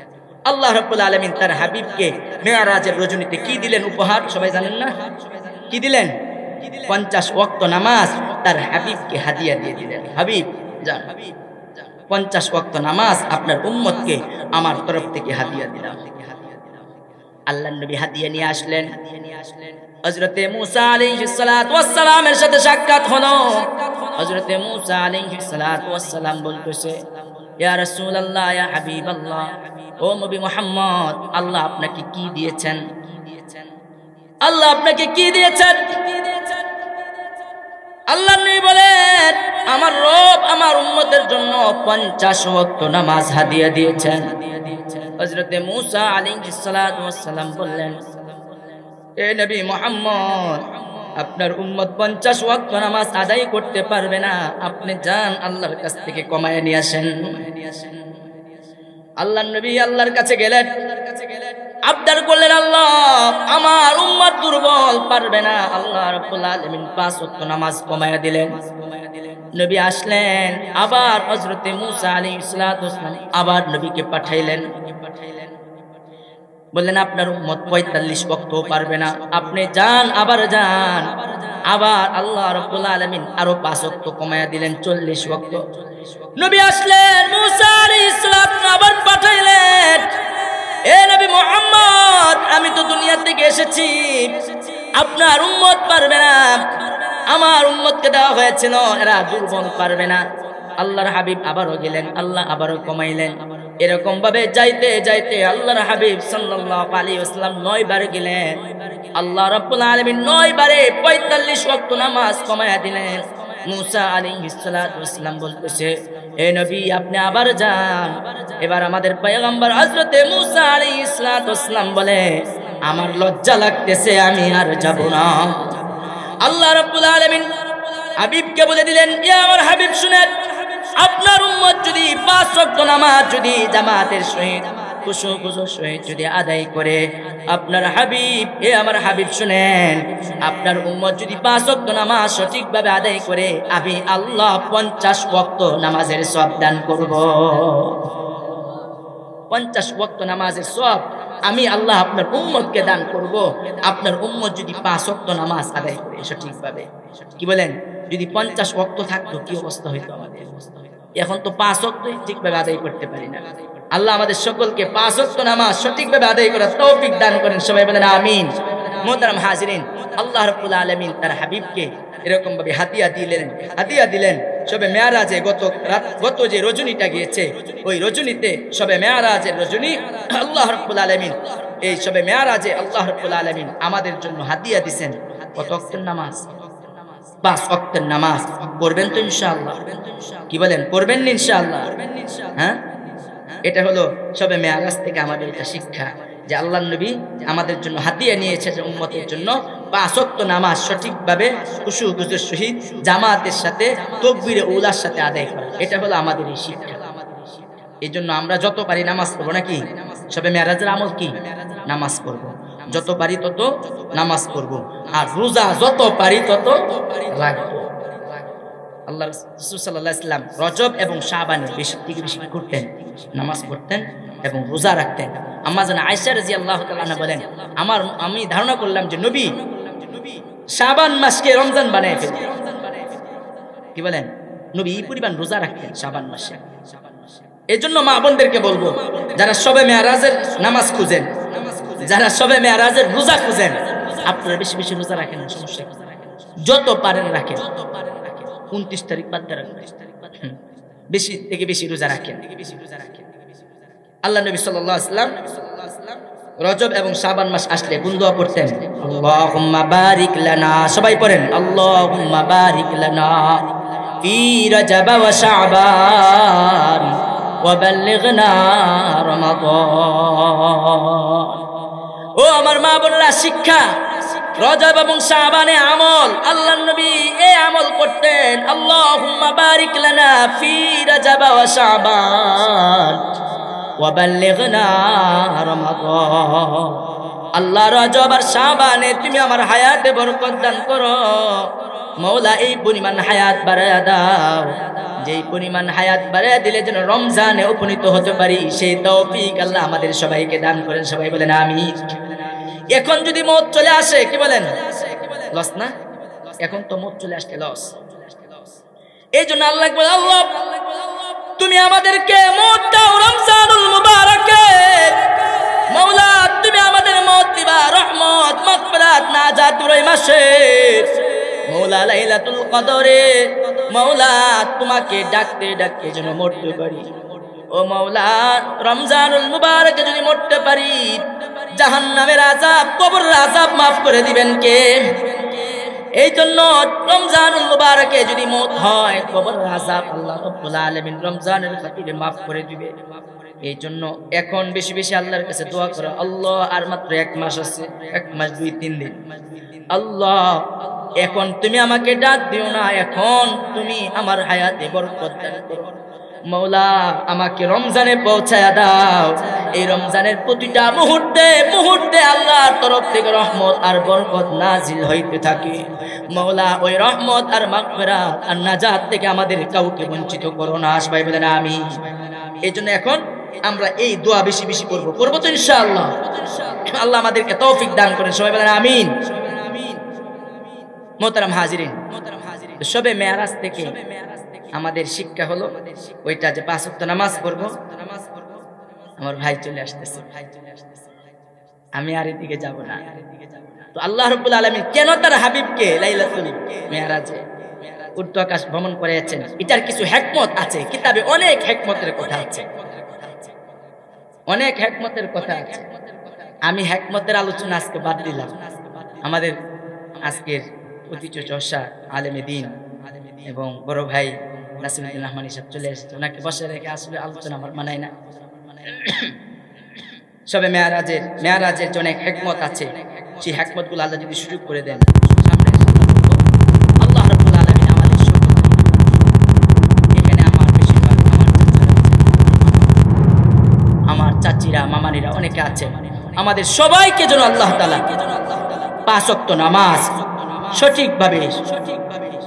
আল্লাহ রাব্বুল আলামিন তার হাবিবকে মেরাজের রজনীতে কি দিলেন উপহার, সবাই জানেন না? কি দিলেন? 50 ওয়াক্ত নামাজ তার হাবিবকে হাদিয়া দিয়ে দিলেন। হাবিব যান, 50 ওয়াক্ত নামাজ আপনার উম্মতকে আমার তরফ থেকে হাদিয়া দিলাম। আল্লাহর নবী হাদিয়া নিয়ে আসলেন। হযরতে মূসা আলাইহিস সালাতু ওয়াস সালামের সাথে সাক্ষাৎ হলো। হযরতে মূসা আলাইহিস সালাতু ওয়াস সালাম বলতেছে, ইয়া রাসূলুল্লাহ, ইয়া হাবিবাল্লাহ, ও নবী মুহাম্মদ, আল্লাহ আপনাকে কি দিয়েছেন? আল্লাহ আপনাকে কি দিয়েছেন? আল্লাহ নবী বলেন, আমার রব আমার উম্মতের জন্য 50 ওয়াক্ত নামাজ হাদিয়া দিয়েছেন। হযরতে মূসা আলাইহিস সালাতু ওয়াস সালাম বললেন, এ নবী মুহাম্মদ, আপনার উম্মত 50 ওয়াক্ত নামাজ আদায় করতে পারবে না, আপনি যান আল্লাহর কাছ থেকে কমায় নিয়ে আসেন। আল্লাহর নবী আল্লাহর কাছে গেলেন, আবদার করলেন, আল্লাহ আমার উম্মত দুর্বল, পারবে না। আল্লাহ রাব্বুল আলামিন 5 ওয়াক্ত নামাজ কমায়া দিলেন। নবী আসলেন, আবার হযরতে মূসা আলাইহিস সালাতু ওয়াস সালাম আবার নবীকে পাঠাইলেন। বললেন, আপনার উম্মত 45 ওয়াক্ত পারবে না, আপনি যান, আবার যান। আবার আল্লাহ রাব্বুল আলামিন আরো 5 ওয়াক্ত কমায়া দিলেন, 40 ওয়াক্ত। নবী আসলেন, মূসা আলাইহিস সালাম আবার পাঠাইলেন, এ নবী মুহাম্মদ, আমি তো দুনিয়া থেকে এসেছি, আপনার উম্মত পারবে না, আমার উম্মতকে দেওয়া হয়েছিল, এরা দুর্বল, পারবে না। আল্লাহর হাবিব আবারও গেলেন, আল্লাহ আবারও কমাইলেন। এরকম ভাবে যাইতে যাইতে আল্লাহর হাবিব সাল্লাল্লাহু আলাইহি ওয়াসাল্লাম 9 বার গেলেন। আল্লাহ রাব্বুল আলামিন 9 বারে 45 ওয়াক্ত নামাজ কমায়া দিলেন। মূসা আলাইহিস সালাতু ওয়াস সালাম বলতেছে, হে নবী, আপনি আবার যান। এবার আমাদের পয়গম্বর হযরতে মূসা আলাইহিস সালাতু ওয়াস সালাম বলে, আমার লজ্জা লাগতেছে, আমি আর যাব না। আল্লাহ রাব্বুল আলামিন হাবিবকে বলে দিলেন, ইয়া আমার হাবিব, শুনেন, আপনার উম্মত যদি 5 ওয়াক্ত নামাজ যদি জামাতের সহিত খুশু সহিত যদি আদায় করে, আপনার হাবিব আমার হাবিব শুনেন, আপনার উম্মত যদি 5 ওয়াক্ত নামাজ সঠিকভাবে আদায় করে, আমি আল্লাহ 50 ওয়াক্ত নামাজের সওয়াব দান করব। 50 ওয়াক্ত নামাজের সওয়াব আমি আল্লাহ আপনার উম্মতকে দান করব। আপনার উম্মত যদি 5 ওয়াক্ত নামাজ আদায় করে সঠিকভাবে, কি বলেন, যদি 50 ওয়াক্ত থাকতো কি অবস্থা হইতো আমাদের? এখন তো 5 ওয়াক্ত ঠিকভাবে আদায় করতে পারি না। আল্লাহ আমাদের সকলকে 5 ওয়াক্ত নামাজ সঠিকভাবে আদায় করার তৌফিক দান করেন, সবাই বলেন আমিন। মুহতারাম হাজিরিন, আল্লাহ রাব্বুল আলামিন তার হাবিবকে এরকম ভাবে হাদিয়া দিলেন সবে মেয়ারাজে। গত যে রজনীটা গিয়েছে, ওই রজনীতে সবে মেয়ারাজের রজনী আল্লাহ রাব্বুল আলামিন, এই সবে মেয়ারাজে আল্লাহ রাব্বুল আলামিন আমাদের জন্য হাদিয়া দিবেন কত ওয়াক্তের নামাজ? 5 ওয়াক্তের নামাজ। পড়বেন তো ইনশাআল্লাহ? কি বলেন, পড়বেন না ইনশাআল্লাহ? হ্যাঁ, এটা হলো সবে মেয়ারাজ থেকে আমাদের এটা শিক্ষা যে আল্লাহর নবী আমাদের জন্য হাদিয়া নিয়েছে যে উম্মতের জন্য 5 ওয়াক্ত নামাজ সঠিকভাবে খুশু খুজুর সহিত জামাতের সাথে তাকবীরে উলার সাথে আদায় করা, এটা হলো আমাদের এই শিক্ষা। এই জন্য আমরা যত পারি নামাজ পড়বো, নাকি? সবে মেয়ারাজের আমল কি? নামাজ পড়বো, যত পারি তত নামাজ পড়বো, আর রোজা যত পারি তত রাখবো। আল্লাহ রাসূল সাল্লাল্লাহু আলাইহি ওয়াসাল্লাম রজব এবং শাবানে বেশি থেকে বেশি করতেন, নামাজ পড়তেন এবং রোজা রাখতেন। আম্মা জান আয়েশা রাদিয়াল্লাহু তাআলা আনহা বলেন, আমি ধারণা করলাম যে নবী শাবান মাসকে রমজান বানায় ফেলতেন। কি বলেন? নবী এই পরিমাণ রোজা রাখতেন শাবান মাসে। এই জন্য মা বোনদেরকে বলবো, যারা সবে মেয়ারাজের নামাজ খুঁজেন, যারা সবে মেয়ারাজের রোজা খুঁজেন, আপনারা বেশি বেশি রোজা রাখেন, সমস্যা কি? যত পারেন রাখেন। 29 তারিখ বাদ দিয়ে রাখবেন, বেশি থেকে বেশি রোজা রাখেন। আল্লাহ নবী সাল্লাল্লাহু আলাইহি ওয়াসাল্লাম রজব এবং শাবান মাস আসলে কোন দোয়া পড়তেন? আল্লাহুম্মা বারিক লানা, সবাই পড়েন, আল্লাহুম্মা বারিক লানা ফি রজব ওয়া শাবান ওয়া বাল্লিগনা রমাদান। ও আমার মা বোনেরা, শিক্ষা রজব এবং শাবানে আমল, আল্লাহর নবী এই আমল করতেন। আল্লাহুম্মা বারিক লানা ফি রজব ওয়া শাবান ওয়া বাল্লিগনা রমাদান। আল্লাহ রজব আর শাবানে তুমি আমার হায়াতে বরকত দান করো। মওলা এই পরিমাণ হায়াত বাড়ায়া দাও, যেই পরিমাণ হায়াত বাড়ায়া দিলে যেন রমজানে উপনীত হতে পারি, সেই তৌফিক আল্লাহ আমাদের সবাইকে দান করেন, সবাই বলেন আমিন। এখন যদি মওত চলে আসে, কি বলেন, লস না? এখন তো মওত চলে আসলে লস। এই জন্য আল্লাহ বলে, আল্লাহ তুমি আমাদেরকে মওত দাও রমজানুল মুবারাকে। মওলা তুমি আমাদের মওত দিবা রহমত, মাগফিরাত, নাজাতের ওই মাসে। মওলা লাইলাতুল কদরে, মওলা তোমাকে ডাকতে ডাকতে যেন মরতে পারি। ও মওলা রমজানুল মুবারকে যদি মরতে পারি, জাহান্নামের আযাব, কবরের আযাব মাফ করে দিবেন কে? এই জন্য রমজানুল মুবারকে যদি মওত হয়, কবরের আযাব আল্লাহ রাব্বুল আলামিন রমজানের খাতিরে মাফ করে দিবে। এই জন্য এখন বেশি বেশি আল্লাহর কাছে দোয়া করো, আল্লাহ আর মাত্র 1 মাস আছে, 1 মাস 2-3 দিন। আল্লাহ এখন তুমি আমাকে ডাক দিও না, এখন তুমি আমার হায়াতে বরকত দান করো। মওলা আমাকে রমজানে পৌঁছায়া দাও। এই রমজানের প্রতিটা মুহূর্তে মুহূর্তে আল্লাহর তরফ থেকে রহমত আর বরকত নাজিল হইতে থাকে। মওলা ওই রহমত আর মাগফিরাত আর নাজাত থেকে আমাদের কাউকে বঞ্চিত করো না, সবাই বলেন আমিন। এই জন্য এখন আমরা এই দোয়া বেশি বেশি করবো তো ইনশাআল্লাহ। আল্লাহ আমাদেরকে তৌফিক দান করেন, সবাই বলেন আমিন। মোহতারাম হাজিরিন, সবে মেয়ারাজ থেকে আমাদের শিক্ষা হলো ওইটা যে 5 ওয়াক্ত নামাজ পড়বো। আমার ভাই চলে আসতেছে, আমি আর এদিকে যাব না। তো আল্লাহ রাব্বুল আলামিন কেন তার হাবিবকে লাইলাতুল মেয়ারাজে উর্ধ্ব আকাশ ভ্রমণ করিয়েছেন, এটার কিছু হিকমত আছে। কিতাবে অনেক হিকমতের কথা আছে, অনেক হিকমতের কথা আছে। আমি হিকমতের আলোচনা আজকে বাদ দিলাম। আমাদের আজকের অতিথি চর্চা আলেমে দ্বীন এবং বড় ভাই নাসিরউদ্দিন রহমানী সাহেব চলে এসেছে, ওনাকে বসে রেখে আসলে আলোচনা আমার মানায় না। সবে মেয়ারাজের যে অনেক হিকমত আছে, সেই হিকমতগুলো আল্লাহ যদি সুযোগ করে দেন, সামনে আল্লাহ রাব্বুল আলামিন আমাদের সকলকে, এখানে আমার বেশিরভাগ আমার চাচিরা, মামা রেখে আছেন। আমাদের সবাইকে যেন আল্লাহ তাআলা 5 ওয়াক্ত নামাজ সঠিকভাবে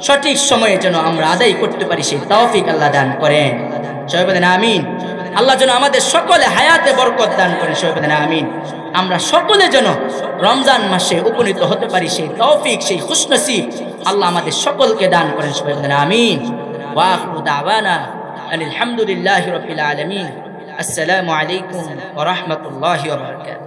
সঠিক সময়ে যেন আমরা আদায় করতে পারি সেই তৌফিক আল্লাহ দান করেন। সবাই বলেন আমিন। আল্লাহ যেন আমাদের সকলে হায়াতে বরকত দান করেন। সবাই বলেন আমিন। আমরা সকলে যেন রমজান মাসে উপনীত হতে পারি সেই তৌফিক, সেই খুশনসিব আল্লাহ আমাদের সকলকে দান করেন। সবাই বলেন আমিন। ওয়া আখিরু দাওয়ানা আলহামদুলিল্লাহি রাব্বিল আলামিন। আসসালামু আলাইকুম ওয়া রাহমাতুল্লাহি ওয়া বারাকাতুহু।